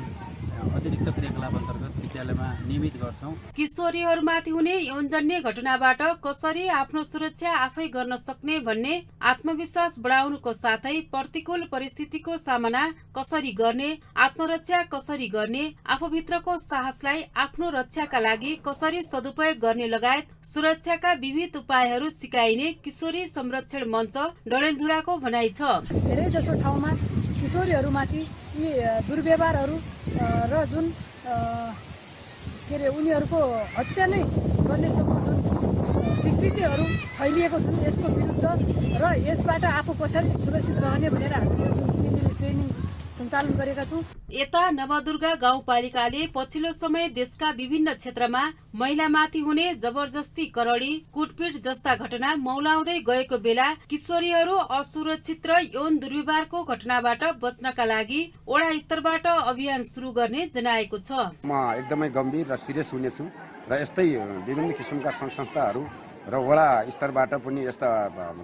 S12: अतिरिक्त क्रियाकलाप अन्तर्गत विद्यालयमा नियमित गर्छौं।
S10: किशोरीहरूमाथि हुने यौनजन्य घटनाबाट कसरी आफ्नो सुरक्षा आफै गर्न सक्ने भन्ने आत्मविश्वास बढाउनुको साथै प्रतिकूल परिस्थितिको सामना कसरी गर्ने, आत्मरक्षा कसरी गर्ने, आफूभित्रको साहसलाई आफ्नो रक्षाका लागि कसरी सदुपयोग गर्ने लगायत सुरक्षाका विविध उपायहरू सिकाइने किशोरी संरक्षण मञ्च डडेलधुराको भनाइ छ।
S11: धेरै जसो ठाउँमा किशोरीहरूमाथि यी दुर्व्यवहारहरू र जुन के अरे उनीहरूको हत्या नै गर्ने सम्म जुन विकृतिहरू फैलिएको छन् यसको विरुद्ध र यसबाट आफू कसरी सुरक्षित रहने भनेर हामीले जुन 3 दिने ट्रेनिङ सञ्चालन गरेका छौँ।
S10: यता नवदुर्गा गाउँपालिकाले पछिल्लो समय देशका विभिन्न क्षेत्रमा महिलामाथि हुने जबरजस्ती करडी, कुटपिट जस्ता घटना मौलाउँदै गएको बेला किशोरीहरू असुरक्षित र यौन दुर्व्यवहारको घटनाबाट बच्नका लागि वडा स्तरबाट अभियान सुरु गर्ने जनाएको छ।
S13: म एकदमै गम्भीर र सिरियस हुनेछु र यस्तै विभिन्न किसिमका सङ्घ संस्थाहरू र वडा स्तरबाट पनि यस्ता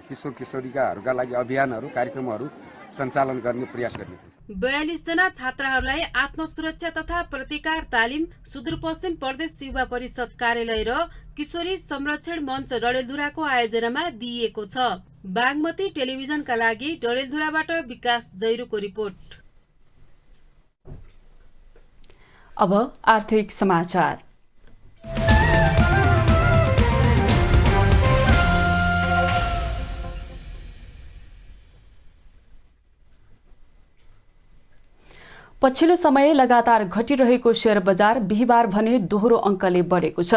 S13: किशोर किशोरीकाहरूका लागि अभियानहरू कार्यक्रमहरू सञ्चालन गर्ने प्रयास गर्नेछु।
S10: 42 जना छात्राहरूलाई आत्मसुरक्षा तथा प्रतिकार तालिम सुदूरपश्चिम प्रदेश युवा परिषद कार्यालय र किशोरी संरक्षण मञ्च डडेलधुराको आयोजनामा दिइएको छ। बागमती टेलिभिजनका लागि डडेलधुराबाट विकास जैरोको रिपोर्ट।
S1: अब आर्थिक समाचार। पछिल्लो समय लगातार घटिरहेको शेयर बजार बिहीबार भने दोहोरो अङ्कले बढेको छ।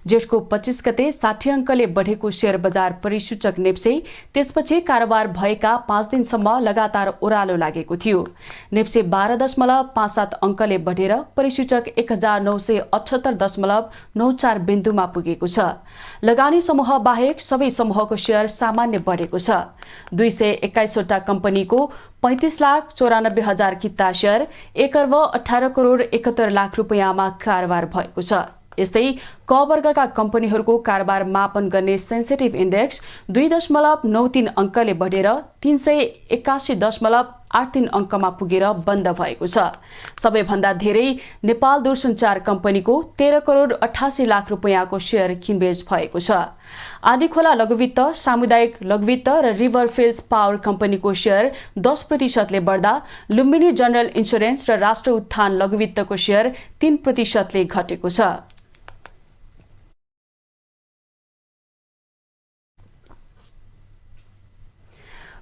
S1: जेठको 25 गते 60 अङ्कले बढेको शेयर बजार परिसूचक नेप्से त्यसपछि कारोबार भएका 5 दिनसम्म लगातार ओह्रालो लागेको थियो। नेप्से 12.57 अङ्कले बढेर परिसूचक 1978.94 बिन्दुमा पुगेको छ। लगानी समूह बाहेक सबै समूहको शेयर सामान्य बढेको छ। 221 वटा कम्पनीको 35,94,000 किता शेयर 1 अर्ब 18 करोड 71 लाख रुपियाँमा कारोबार भएको छ। यस्तै क वर्गका कम्पनीहरूको कारोबार मापन गर्ने सेन्सिटिभ इन्डेक्स 2.93 अङ्कले बढेर 381.83 अङ्कमा पुगेर बन्द भएको छ। सबैभन्दा धेरै नेपाल दूरसञ्चार कम्पनीको 13 करोड 88 लाख रुपैयाँको सेयर किनबेच भएको छ। आँधीखोला लघुवित्त, सामुदायिक लघुवित्त र रिभरफिल्स पावर कम्पनीको सेयर 10% बढ्दा लुम्बिनी जनरल इन्सुरेन्स र राष्ट्र उत्थान लघुवित्तको सेयर 3% घटेको छ।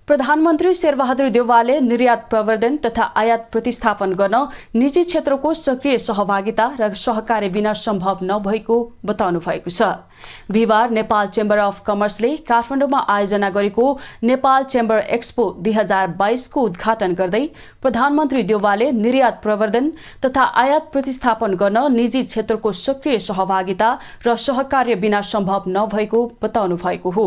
S1: प्रधानमन्त्री शेरबहादुर देउवाले निर्यात प्रवर्धन तथा आयात प्रतिस्थापन गर्न निजी क्षेत्रको सक्रिय सहभागिता र सहकार्य बिना सम्भव नभएको बताउनु भएको छ। बिहिबार नेपाल चेम्बर अफ कमर्सले काठमाडौँमा आयोजना गरेको नेपाल चेम्बर एक्सपो 2022 को उद्घाटन गर्दै प्रधानमन्त्री देउवाले निर्यात प्रवर्धन तथा आयात प्रतिस्थापन गर्न निजी क्षेत्रको सक्रिय सहभागिता र सहकार्य बिना सम्भव नभएको बताउनु भएको हो।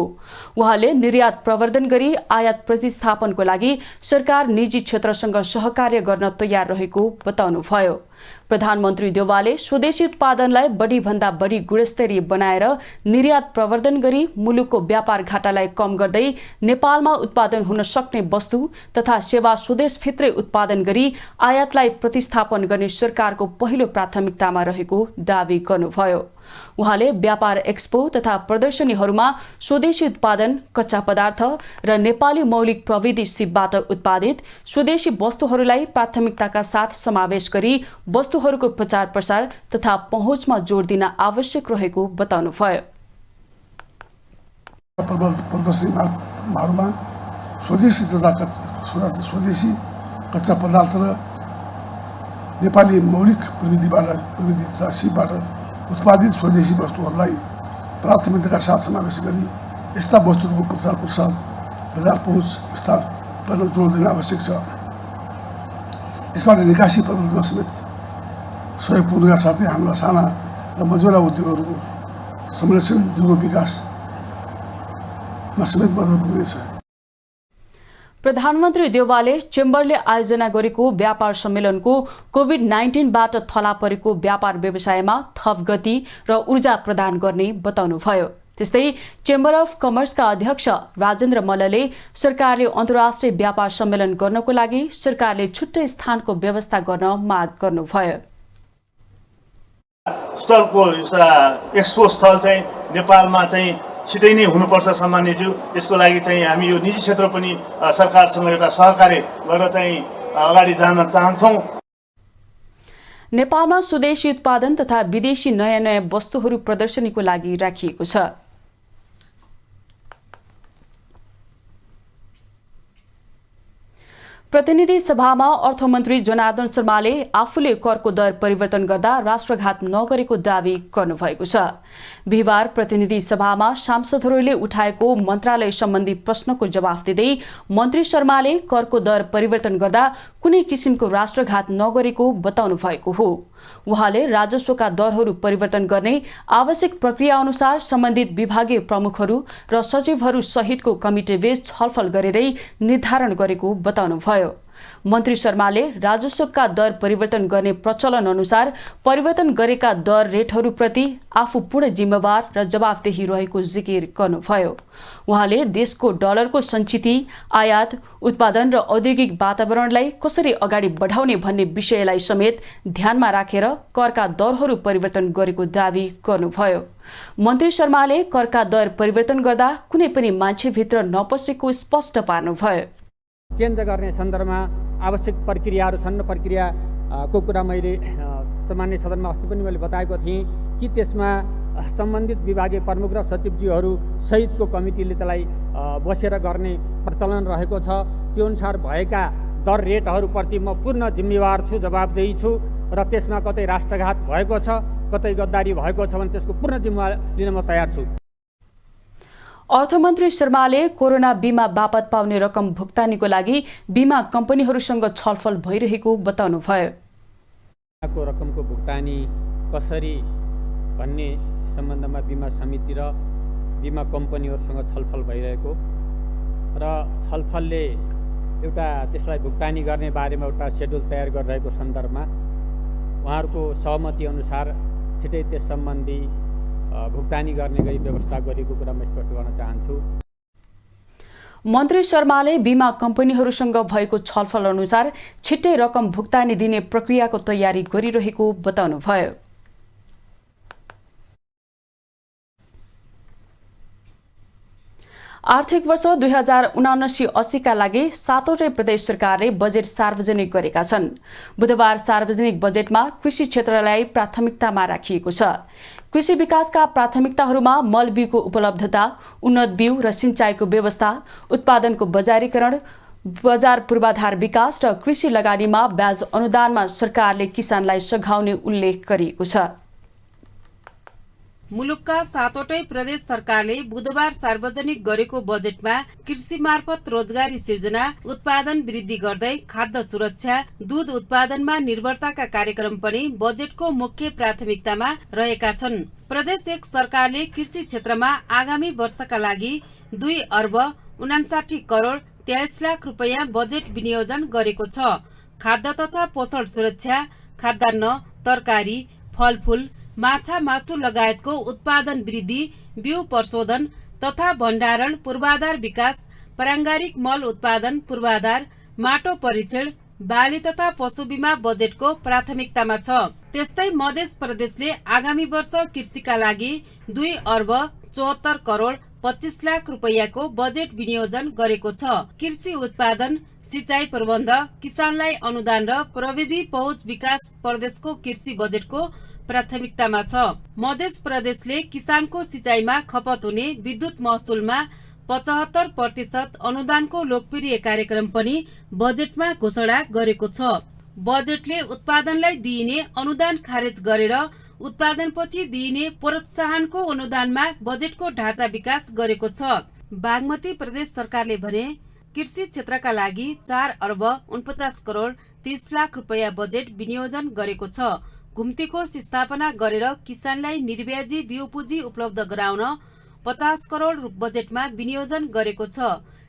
S1: उहाँले निर्यात प्रवर्धन गरी आयात प्रतिस्थापनको लागि सरकार निजी क्षेत्रसँग सहकार्य गर्न तयार रहेको बताउनुभयो। प्रधानमन्त्री देउवाले स्वदेशी उत्पादनलाई बढीभन्दा बढी गुणस्तरीय बनाएर निर्यात प्रवर्धन गरी मुलुकको व्यापार घाटालाई कम गर्दै नेपालमा उत्पादन हुन सक्ने वस्तु तथा सेवा स्वदेशभित्रै उत्पादन गरी आयातलाई प्रतिस्थापन गर्ने सरकारको पहिलो प्राथमिकतामा रहेको दावी गर्नुभयो। उहाँले व्यापार एक्सपो तथा प्रदर्शनीहरूमा स्वदेशी उत्पादन, कच्चा पदार्थ र नेपाली मौलिक प्रविधि सिपबाट उत्पादित स्वदेशी वस्तुहरूलाई प्राथमिकताका साथ समावेश गरी वस्तुहरूको प्रचार प्रसार तथा पहुँचमा जोड दिन आवश्यक रहेको बताउनुभयो।
S14: प्रदर्शनीहरूमा स्वदेशी तथा स्वदेशी कच्चा पदार्थ र नेपाली मौलिक प्रविधि तथा सिपबाट उत्पादित स्वदेशी वस्तुहरूलाई प्राथमिकताका साथ समावेश गरी यस्ता वस्तुहरूको प्रचार प्रसार बजार पहुँच विस्तार गर्न जोड दिन आवश्यक छ। यसबाट निकासी प्रबन्धनमा समेत सहयोग पुग्नका साथै हाम्रा साना र मझौला उद्योगहरूको संरक्षण, जुगो विकासमा समेत मद्दत पुग्नेछ।
S1: प्रधानमन्त्री देउवाले चेम्बरले आयोजना गरेको व्यापार सम्मेलनको कोभिड-19बाट थला परेको व्यापार व्यवसायमा थप गति र ऊर्जा प्रदान गर्ने बताउनुभयो। त्यस्तै चेम्बर अफ कमर्सका अध्यक्ष राजेन्द्र मल्लले सरकारले अन्तर्राष्ट्रिय व्यापार सम्मेलन गर्नको लागि सरकारले छुट्टै स्थानको व्यवस्था गर्न माग गर्नुभयो।
S15: स्थलको एक्सपो स्थल चाहिँ नेपालमा चाहिँ छिटै नै हुनुपर्छ सम्माननीयज्यू। यसको लागि चाहिँ हामी यो निजी क्षेत्र पनि सरकारसँग एउटा सहकार्य गरेर चाहिँ अगाडि जान चाहन्छौँ।
S1: नेपालमा स्वदेशी उत्पादन तथा विदेशी नयाँ नयाँ वस्तुहरू प्रदर्शनीको लागि राखिएको छ। प्रतिनिधि सभामा अर्थमन्त्री जनार्दन शर्माले आफूले करको दर परिवर्तन गर्दा राष्ट्रघात नगरेको दावी गर्नुभएको छ। बिहिबार प्रतिनिधि सभामा सांसदहरूले उठाएको मन्त्रालय सम्बन्धी प्रश्नको जवाफ दिँदै मन्त्री शर्माले करको दर परिवर्तन गर्दा कुनै किसिमको राष्ट्रघात नगरेको बताउनु भएको हो। उहाँले राजस्वका दरहरू परिवर्तन गर्ने आवश्यक प्रक्रिया अनुसार सम्बन्धित विभागीय प्रमुखहरू र सचिवहरू सहितको कमिटीबीच छलफल गरेरै निर्धारण गरेको बताउनुभयो। मन्त्री शर्माले राजस्वका दर परिवर्तन गर्ने प्रचलन अनुसार परिवर्तन गरेका दर रेटहरूप्रति आफू पूर्ण जिम्मेवार र जवाफदेही रहेको जिकिर गर्नुभयो। उहाँले देशको डलरको सञ्चिति, आयात, उत्पादन र औद्योगिक वातावरणलाई कसरी अगाडि बढाउने भन्ने विषयलाई समेत ध्यानमा राखेर करका दरहरू परिवर्तन गरेको दावी गर्नुभयो। मन्त्री शर्माले करका दर परिवर्तन गर्दा कुनै पनि मान्छेभित्र नपसेको स्पष्ट पार्नुभयो।
S16: चेन्ज गर्ने सन्दर्भमा आवश्यक प्रक्रियाहरू छन्। प्रक्रियाको कुरा मैले सामान्य सदनमा अस्ति पनि मैले बताएको थिएँ कि त्यसमा सम्बन्धित विभागीय प्रमुख र सचिवज्यूहरू सहितको कमिटीले त्यसलाई बसेर गर्ने प्रचलन रहेको छ। त्यो अनुसार भएका दर रेटहरूप्रति म पूर्ण जिम्मेवार छु, जवाबदेही छु र त्यसमा कतै राष्ट्रघात भएको छ, कतै गद्दारी भएको छ भने त्यसको पूर्ण जिम्मेवार लिन म तयार छु।
S1: अर्थमन्त्री शर्माले कोरोना बिमा बापत पाउने रकम भुक्तानीको लागि बिमा कम्पनीहरूसँग छलफल भइरहेको बताउनुभयो।
S16: रकमको भुक्तानी कसरी भन्ने सम्बन्धमा बिमा समिति र बिमा कम्पनीहरूसँग छलफल भइरहेको र छलफलले एउटा त्यसलाई भुक्तानी गर्ने बारेमा एउटा सेड्युल तयार गरिरहेको सन्दर्भमा उहाँहरूको सहमति अनुसार छिटै त्यस सम्बन्धी भुक्तानी गर्ने गरी व्यवस्था गरेको कुरा म स्पष्ट गर्न चाहन्छु।
S1: मन्त्री शर्माले बीमा कम्पनीहरूसँग भएको छलफल अनुसार छिट्टै रकम भुक्तानी दिने प्रक्रियाको तयारी गरिरहेको बताउनुभयो। आर्थिक वर्ष 2079-80 का लागि 7वटै प्रदेश सरकारले बजेट सार्वजनिक गरेका छन्। बुधबार सार्वजनिक बजेटमा कृषि क्षेत्रलाई प्राथमिकतामा राखिएको छ। कृषि विकासका प्राथमिकताहरूमा मल बिउको उपलब्धता, उन्नत बिउ र सिंचाइको व्यवस्था, उत्पादनको बजारीकरण, बजार पूर्वाधार विकास र कृषि लगानीमा ब्याज अनुदानमा सरकारले किसानलाई सघाउने उल्लेख गरिएको छ।
S10: मुलुकका 7वटै प्रदेश सरकारले बुधबार सार्वजनिक गरेको बजेटमा कृषि मार्फत रोजगारी सिर्जना, उत्पादन वृद्धि गर्दै खाद्य सुरक्षा, दूध उत्पादनमा निर्भरताका कार्यक्रम पनि बजेटको मुख्य प्राथमिकतामा रहेका छन्। प्रदेश 1 सरकारले कृषि क्षेत्रमा आगामी वर्षका लागि 2 अर्ब 59 करोड 23 लाख रुपैयाँ बजेट विनियोजन गरेको छ। खाद्य तथा पोषण सुरक्षा, खाद्यान्न, तरकारी, फलफूल, माछा मासु लगायतको उत्पादन वृद्धि, बिउ प्रशोधन तथा भण्डारण पूर्वाधार विकास, प्राङ्गारिक मल उत्पादन पूर्वाधार, माटो परीक्षण, बाली तथा पशु बीमा बजेटको प्राथमिकतामा छ। त्यस्तै मध्य प्रदेशले आगामी वर्ष कृषिका लागि 2 अर्ब 74 करोड 25 लाख रुपैयाँको बजेट विनियोजन गरेको छ। कृषि उत्पादन, सिंचाई प्रबन्ध, किसानलाई अनुदान र प्रविधि पहुँच विकास प्रदेशको कृषि बजेटको प्राथमिकतामा छ। मध्य प्रदेशले किसानको सिंचाइमा खपत हुने विद्युत महसुलमा 75% अनुदानको लोकप्रिय कार्यक्रम पनि बजेटमा घोषणा गरेको छ। बजेटले उत्पादनलाई दिइने अनुदान खारेज गरेर उत्पादनपछि दिइने प्रोत्साहनको अनुदानमा बजेटको ढाँचा विकास गरेको छ। बागमती प्रदेश सरकारले भने कृषि क्षेत्रका लागि 4 अर्ब 49 करोड 30 लाख रुपैयाँ बजेट विनियोजन गरेको छ। घुम्तीको स्थापना गरेर किसानलाई निर्व्याजी बिउ पुँजी उपलब्ध गराउन 50 करोड बजेटमा विनियोजन गरेको छ।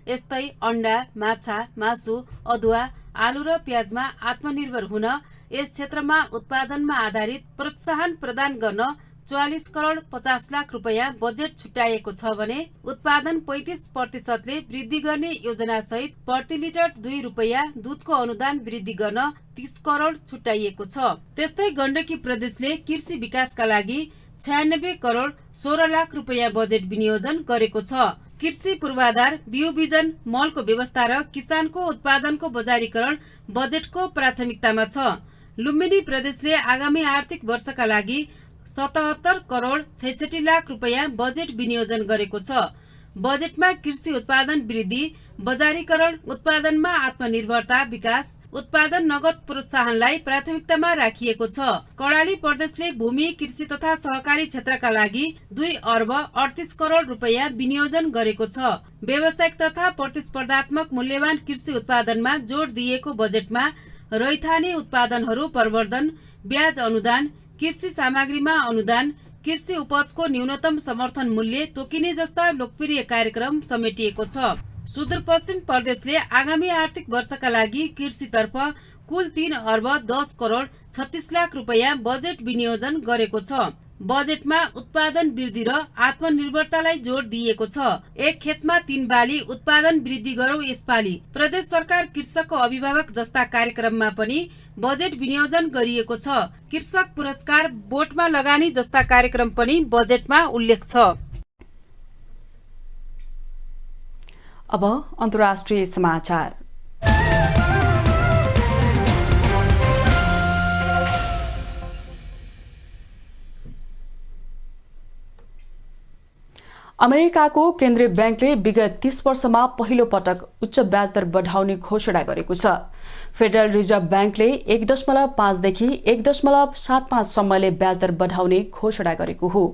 S10: यस्तै अण्डा, माछा, मासु, अदुवा, आलु र प्याजमा आत्मनिर्भर हुन यस क्षेत्रमा उत्पादनमा आधारित प्रोत्साहन प्रदान गर्न 44 करोड 50 लाख रुपैयाँ बजेट छुट्याएको छ भने उत्पादन 35%ले वृद्धि गर्ने योजना सहित प्रति लिटर 2 रुपैयाँ दूधको अनुदान वृद्धि गर्न 30 करोड छुट्याइएको छ। त्यस्तै गण्डकी प्रदेशले कृषि विकासका लागि 96 करोड 16 लाख रुपैयाँ बजेट विनियोजन गरेको छ। कृषि पूर्वाधार, बिउ बिजन, मलको व्यवस्था र किसानको उत्पादनको बजारीकरण बजेटको प्राथमिकतामा छ। लुम्बिनी प्रदेशले आगामी आर्थिक वर्षका लागि 77 करोड 66 लाख रुपैयाँ बजेट विनियोजन गरेको छ। बजेटमा कृषि उत्पादन वृद्धि, बजारीकरण, उत्पादनमा आत्मनिर्भरता विकास, उत्पादन नगद प्रोत्साहनलाई प्राथमिकतामा राखिएको छ। कर्णाली प्रदेशले भूमि, कृषि तथा सहकारी क्षेत्रका लागि 2 अर्ब 38 करोड रुपैयाँ विनियोजन गरेको छ। व्यावसायिक तथा प्रतिस्पर्धात्मक मूल्यवान कृषि उत्पादनमा जोड दिएको बजेटमा रैथाने उत्पादनहरू प्रवर्धन, ब्याज अनुदान, कृषि सामग्रीमा अनुदान, कृषि उपजको न्यूनतम समर्थन मूल्य तोकिने जस्ता लोकप्रिय कार्यक्रम समेटिएको छ। सुदूरपश्चिम प्रदेशले आगामी आर्थिक वर्षका लागि कृषितर्फ कुल 3 अर्ब 10 करोड 36 लाख रुपैयाँ बजेट विनियोजन गरेको छ। बजेटमा उत्पादन वृद्धि र आत्मनिर्भरतालाई जोड दिएको छ। एक खेतमा 3 बाली उत्पादन वृद्धि गरौँ यसपालि, प्रदेश सरकार कृषकको अभिभावक जस्ता कार्यक्रममा पनि बजेट विनियोजन गरिएको छ। कृषक पुरस्कार, बोटमा लगानी जस्ता कार्यक्रम पनि बजेटमा उल्लेख छ।
S1: अब अन्तर्राष्ट्रिय समाचार। अमेरिकाको केन्द्रीय ब्याङ्कले विगत 30 वर्षमा पहिलो पटक उच्च ब्याज दर बढाउने घोषणा गरेको छ। फेडरल रिजर्भ ब्याङ्कले 1.5 देखि 1.75 सम्मले ब्याज दर बढाउने घोषणा गरेको हो।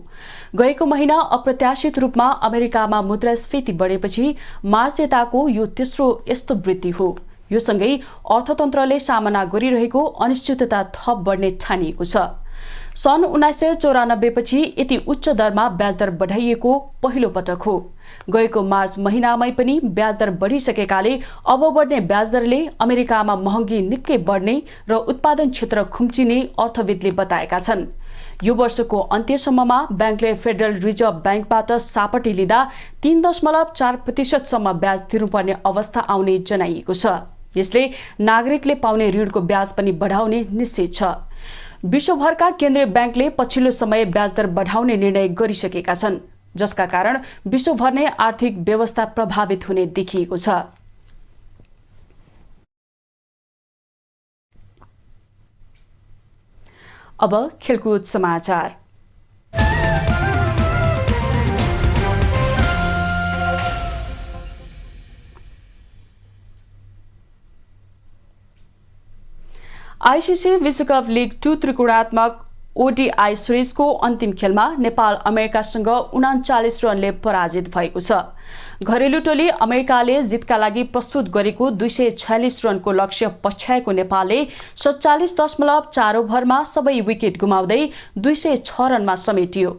S1: गएको महिना अप्रत्याशित रूपमा अमेरिकामा मुद्रास्फीति बढेपछि मार्च यताको यो तेस्रो यस्तो वृद्धि हो। यो सँगै अर्थतन्त्रले सामना गरिरहेको अनिश्चितता थप बढ्ने ठानिएको छ। सन् 1994 पछि यति उच्च दरमा ब्याज दर बढाइएको पहिलो पटक हो। गएको मार्च महिनामै पनि ब्याज दर बढिसकेकाले अब बढ्ने ब्याज दरले अमेरिकामा महँगी निकै बढ्ने र उत्पादन क्षेत्र खुम्चिने अर्थविदले बताएका छन्। यो वर्षको अन्त्यसम्ममा ब्याङ्कले फेडरल रिजर्भ ब्याङ्कबाट सापटी लिँदा 3.4% सम्म ब्याज तिर्नुपर्ने अवस्था आउने जनाइएको छ। यसले नागरिकले पाउने ऋणको ब्याज पनि बढाउने निश्चित छ। विश्वभरका केन्द्रीय ब्याङ्कले पछिल्लो समय ब्याज दर बढाउने निर्णय गरिसकेका छन्, जसका कारण विश्वभर नै आर्थिक व्यवस्था प्रभावित हुने देखिएको छ। अब खेलकुद समाचार। आईसीसी विश्वकप लिग 2 त्रिकोणात्मक ओडीआई सिरिजको अन्तिम खेलमा नेपाल अमेरिकासँग 39 रनले पराजित भएको छ। घरेलु टोली अमेरिकाले जितका लागि प्रस्तुत गरेको 246 रनको लक्ष्य पछ्याएको नेपालले 47.4 ओभरमा सबै विकेट गुमाउँदै 206 रनमा समेटियो।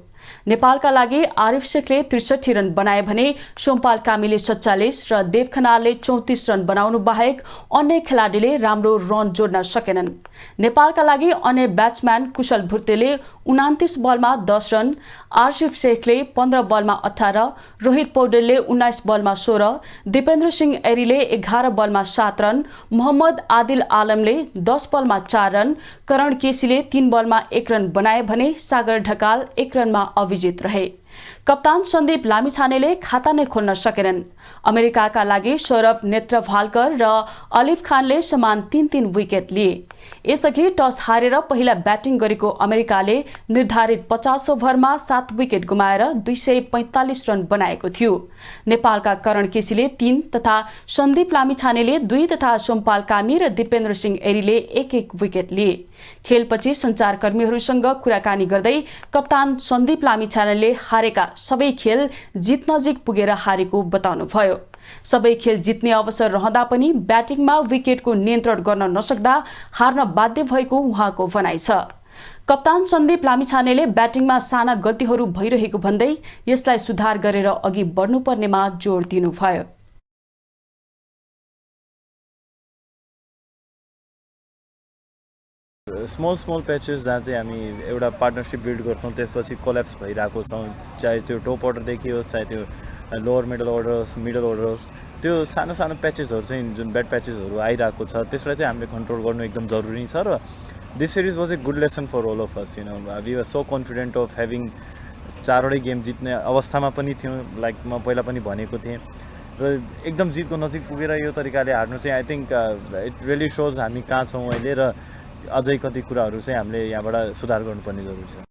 S1: नेपालका लागि आरिफ शेखले 63 रन बनाए भने सोमपाल कामीले 47 र देव खनालले 34 रन बनाउनु बाहेक अन्य खेलाडीले राम्रो रन जोड्न सकेनन्। नेपालका लागि अन्य ब्याट्सम्यान कुशल भुर्तेले 29 बलमा 10 रन, आरिफ शेखले 15 बलमा 18, रोहित पौडेलले 19 बलमा 16, दिपेन्द्र सिंह एरीले 11 बलमा 7 रन, मोहम्मद आदिल आलमले 10 बलमा 4 रन, करण केसीले 3 बलमा 1 रन बनाए भने सागर ढकाल 1 रनमा अविजित रहे। कप्तान सन्दीप लामिछानेले खाता नै खोल्न सकेनन्। अमेरिकाका लागि सौरभ नेत्रभालकर र अलिफ खानले समान 3-3 विकेट लिए। यसअघि टस हारेर पहिला ब्याटिङ गरेको अमेरिकाले निर्धारित 50 ओभरमा 7 विकेट गुमाएर 245 रन बनाएको थियो। नेपालका करण केसीले 3 तथा सन्दीप लामिछानेले 2 तथा सोमपाल कामी र दिपेन्द्र सिंह एरीले 1-1 विकेट लिए। खेलपछि सञ्चारकर्मीहरूसँग कुराकानी गर्दै कप्तान सन्दीप लामिछानेले हारेका सबै खेल जित नजिक पुगेर हारेको बताउनुभयो। सबै खेल जित्ने अवसर रहँदा पनि ब्याटिङमा विकेटको नियन्त्रण गर्न नसक्दा हार्न बाध्य भएको उहाँको भनाइ छ। कप्तान सन्दीप लामिछानेले ब्याटिङमा साना गल्तीहरू भइरहेको भन्दै यसलाई सुधार गरेर अघि बढ्नुपर्नेमा जोड दिनुभयो।
S17: स्मल प्याचेस जहाँ चाहिँ हामी एउटा पार्टनरसिप बिल्ड गर्छौँ, त्यसपछि कोल्याप्स भइरहेको छौँ, चाहे त्यो टप अर्डरदेखि होस् चाहे त्यो लोवर मिडल अर्डर होस् मिडल अर्डर होस्, त्यो सानो सानो प्याचेसहरू चाहिँ जुन ब्याड प्याचेसहरू आइरहेको छ त्यसलाई चाहिँ हामीले कन्ट्रोल गर्नु एकदम जरुरी छ। र this series was a good lesson for all of us, we are so confident of having 4वटै गेम जित्ने अवस्थामा पनि थियौँ, लाइक म पहिला पनि भनेको थिएँ, र एकदम जितको नजिक पुगेर यो तरिकाले हार्नु चाहिँ आई थिङ्क इट रियली सोज हामी कहाँ छौँ अहिले र अझै कति कुराहरू चाहिँ हामीले यहाँबाट सुधार गर्नुपर्ने जरुरी छ।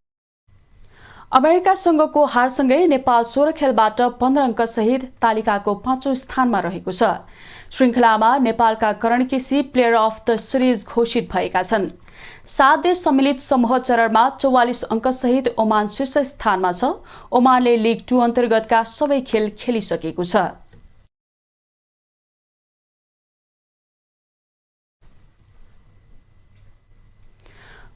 S1: अमेरिकासँगको हारसँगै नेपाल 16 खेलबाट 15 अङ्क सहित तालिकाको 5औं स्थानमा रहेको छ। श्रृङ्खलामा नेपालका Karan KC player of the series घोषित भएका छन्। 7 देश सम्मिलित समूह चरणमा 44 अङ्क सहित ओमान शीर्ष स्थानमा छ। ओमानले लिग 2 अन्तर्गतका सबै खेल खेलिसकेको छ।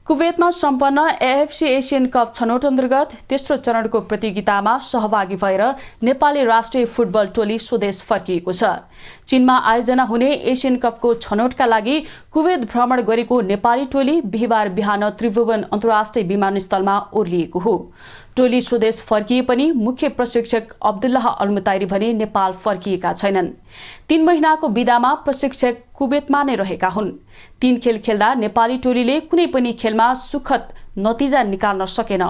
S1: कुवेतमा सम्पन्न एएफसी एसियन कप छनौट अन्तर्गत तेस्रो चरणको प्रतियोगितामा सहभागी भएर नेपाली राष्ट्रिय फुटबल टोली स्वदेश फर्किएको छ। चीनमा आयोजना हुने एसियन कपको छनौटका लागि कुवेत भ्रमण गरेको नेपाली टोली बिहिबार बिहान त्रिभुवन अन्तर्राष्ट्रिय विमानस्थलमा ओर्लिएको हो। टोली स्वदेश फर्किए पनि मुख्य प्रशिक्षक अब्दुल्लाह अल्मुताइरी भने नेपाल फर्किएका छैनन्। 3 महिनाको बिदामा प्रशिक्षक कुवेतमा नै रहेका हुन्। 3 खेल खेल्दा नेपाली टोलीले कुनै पनि खेलमा सुखद नतिजा निकाल्न सकेन।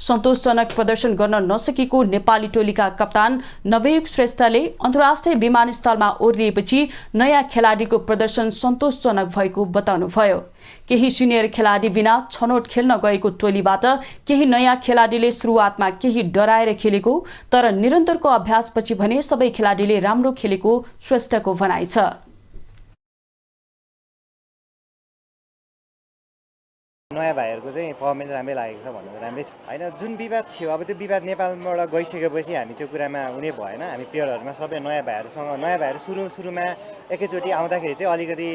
S1: सन्तोषजनक प्रदर्शन गर्न नसकेको नेपाली टोलीका कप्तान नवयुग श्रेष्ठले अन्तर्राष्ट्रिय विमानस्थलमा ओर्लिएपछि नयाँ खेलाडीको प्रदर्शन सन्तोषजनक भएको बताउनुभयो। केही सिनियर खेलाडी बिना छनौट खेल्न गएको टोलीबाट केही नयाँ खेलाडीले सुरुवातमा केही डराएर खेलेको, तर निरन्तरको अभ्यासपछि भने सबै खेलाडीले राम्रो खेलेको श्रेष्ठको भनाइ छ।
S18: नयाँ भाइहरूको चाहिँ पर्फर्मेन्स राम्रै लागेको छ भन्नु राम्रै छ होइन। जुन विवाद थियो अब त्यो विवाद नेपालबाट गइसकेपछि हामी त्यो कुरामा हुने भएन। हामी प्लेयरहरूमा सबै नयाँ भाइहरू सुरुमा एकैचोटि आउँदाखेरि चाहिँ अलिकति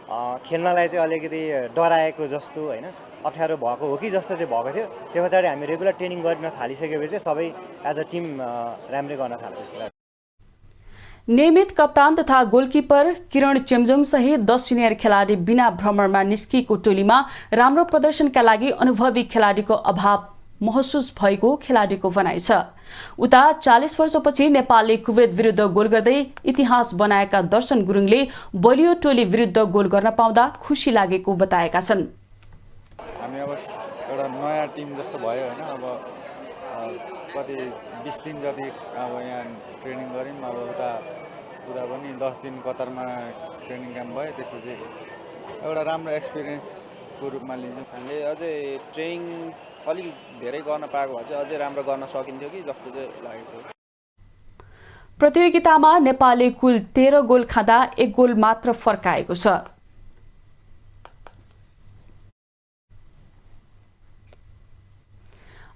S18: खेल्नलाई चाहिँ अलिकति डराएको जस्तो होइन अप्ठ्यारो भएको हो कि जस्तो चाहिँ भएको थियो। त्यो पछाडि हामी रेगुलर ट्रेनिङ गर्न थालिसकेपछि सबै एज अ टिम राम्रै गर्न थालेको छ।
S1: नियमित कप्तान तथा गोलकिपर किरण चेम्जोङ सहित 10 सिनियर खेलाडी बिना भ्रमणमा निस्किएको टोलीमा राम्रो प्रदर्शनका लागि अनुभवी खेलाडीको अभाव महसुस भएको खेलाडीको भनाइ छ। उता 40 वर्षपछि नेपालले कुवेत विरुद्ध गोल गर्दै इतिहास बनाएका दर्शन गुरुङले बलियो टोली विरुद्ध गोल गर्न पाउँदा खुसी लागेको बताएका छन्।
S19: हामी अब एउटा नयाँ टिम जस्तो भयो हैन, अब कति 20 दिन जति अब यहाँ ट्रेनिङ गर्यौं, अब उता पनि 10 दिन कतारमा ट्रेनिङ क्याम्प भयो, त्यसपछि एउटा राम्रो एक्सपिरियन्सको रूपमा लिन्छौँ।
S20: हामीले अझै ट्रेनिङ अलिक धेरै गर्न पाएको भए चाहिँ अझै राम्रो गर्न सकिन्थ्यो कि जस्तो चाहिँ लागेको थियो।
S1: प्रतियोगितामा नेपालले कुल 13 गोल खाँदा 1 गोल मात्र फर्काएको छ।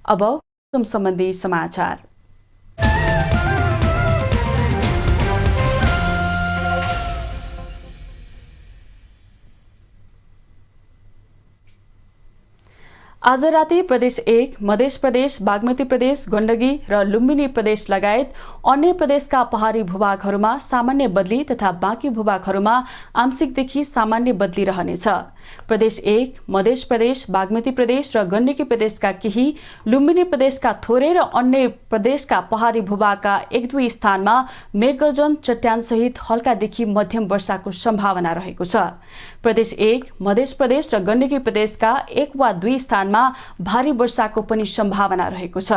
S1: अब मौसम सम्बन्धी समाचार। आज राति प्रदेश 1, मध्य प्रदेश, बागमती प्रदेश, गण्डकी र लुम्बिनी प्रदेश लगायत अन्य प्रदेशका पहाडी भूभागहरूमा सामान्य बदली तथा बाँकी भूभागहरूमा आंशिकदेखि सामान्य बदली रहनेछ। प्रदेश 1, मध्य प्रदेश, बागमती प्रदेश र गण्डकी प्रदेशका केही, लुम्बिनी प्रदेशका थोरै र अन्य प्रदेशका पहाडी भूभागका 1-2 स्थानमा मेघगर्जन, चट्यान सहित हल्कादेखि मध्यम वर्षाको सम्भावना रहेको छ। प्रदेश 1, मध्य प्रदेश र गण्डकी प्रदेशका 1 वा 2 स्थानमा भारी वर्षाको पनि सम्भावना रहेको छ।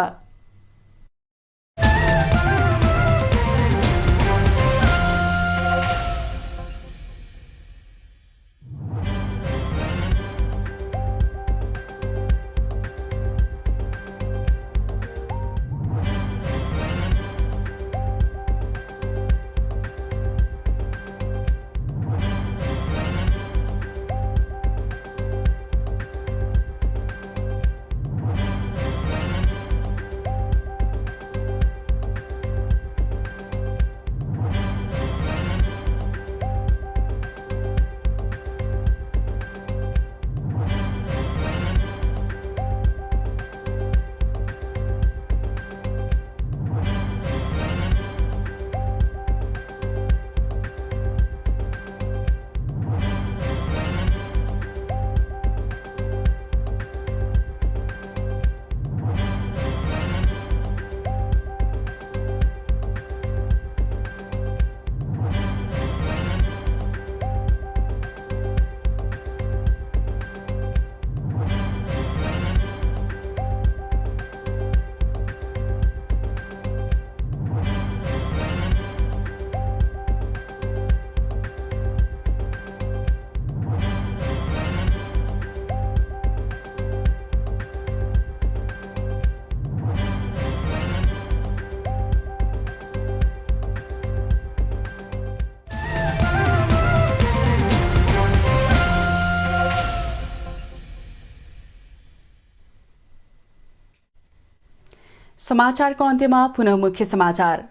S1: समाचारको अन्त्यमा पुनः मुख्य समाचार।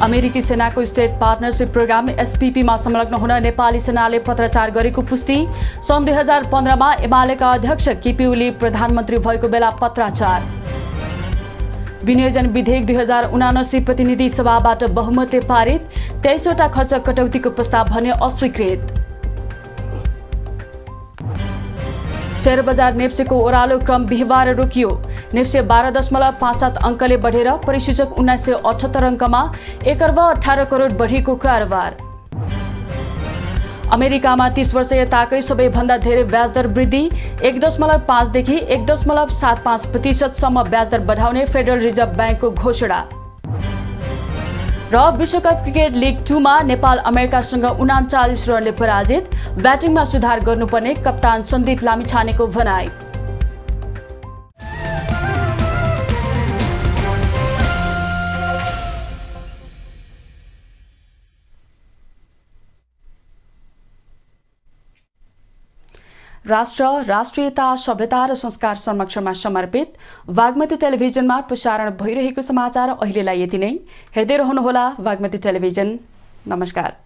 S1: अमेरिकी सेनाको स्टेट पार्टनरशिप प्रोग्राम SPP मा संलग्न हुन नेपाली सेनाले पत्राचार गरेको पुष्टि। सन् 2015 मा एमालेका अध्यक्ष केपी ओली प्रधानमन्त्री भएको बेला पत्राचार। विनियोजन विधेयक 2079 प्रतिनिधि सभाबाट बहुमतले पारित। 23 वटा खर्च कटौतीको प्रस्ताव भने अस्वीकृत। शेयर बजार नेप्सेको ओह्रालो क्रम बिहिबार रोकियो। नेप्से 12.57 अङ्कले बढेर परिसूचक 1978 अङ्कमा 1 अर्ब 18 करोड बढीको कारोबार। अमेरिकामा 30 वर्ष यताकै सबैभन्दा धेरै ब्याजदर वृद्धि। 1.5 देखि 1.75% सम्म ब्याजदर बढाउने फेडरल रिजर्भ ब्याङ्कको घोषणा। र विश्वकप क्रिकेट लिग 2 मा नेपाल अमेरिकासँग 39 रनले पराजित। ब्याटिङमा सुधार गर्नुपर्ने कप्तान सन्दीप लामिछानेको भनाई। राष्ट्र, राष्ट्रियता, सभ्यता र संस्कार संरक्षणमा समर्पित बागमती टेलिभिजनमा प्रसारण भइरहेको समाचार अहिलेलाई यति नै। हेर्दै रहनुहोला बागमती टेलिभिजन। नमस्कार।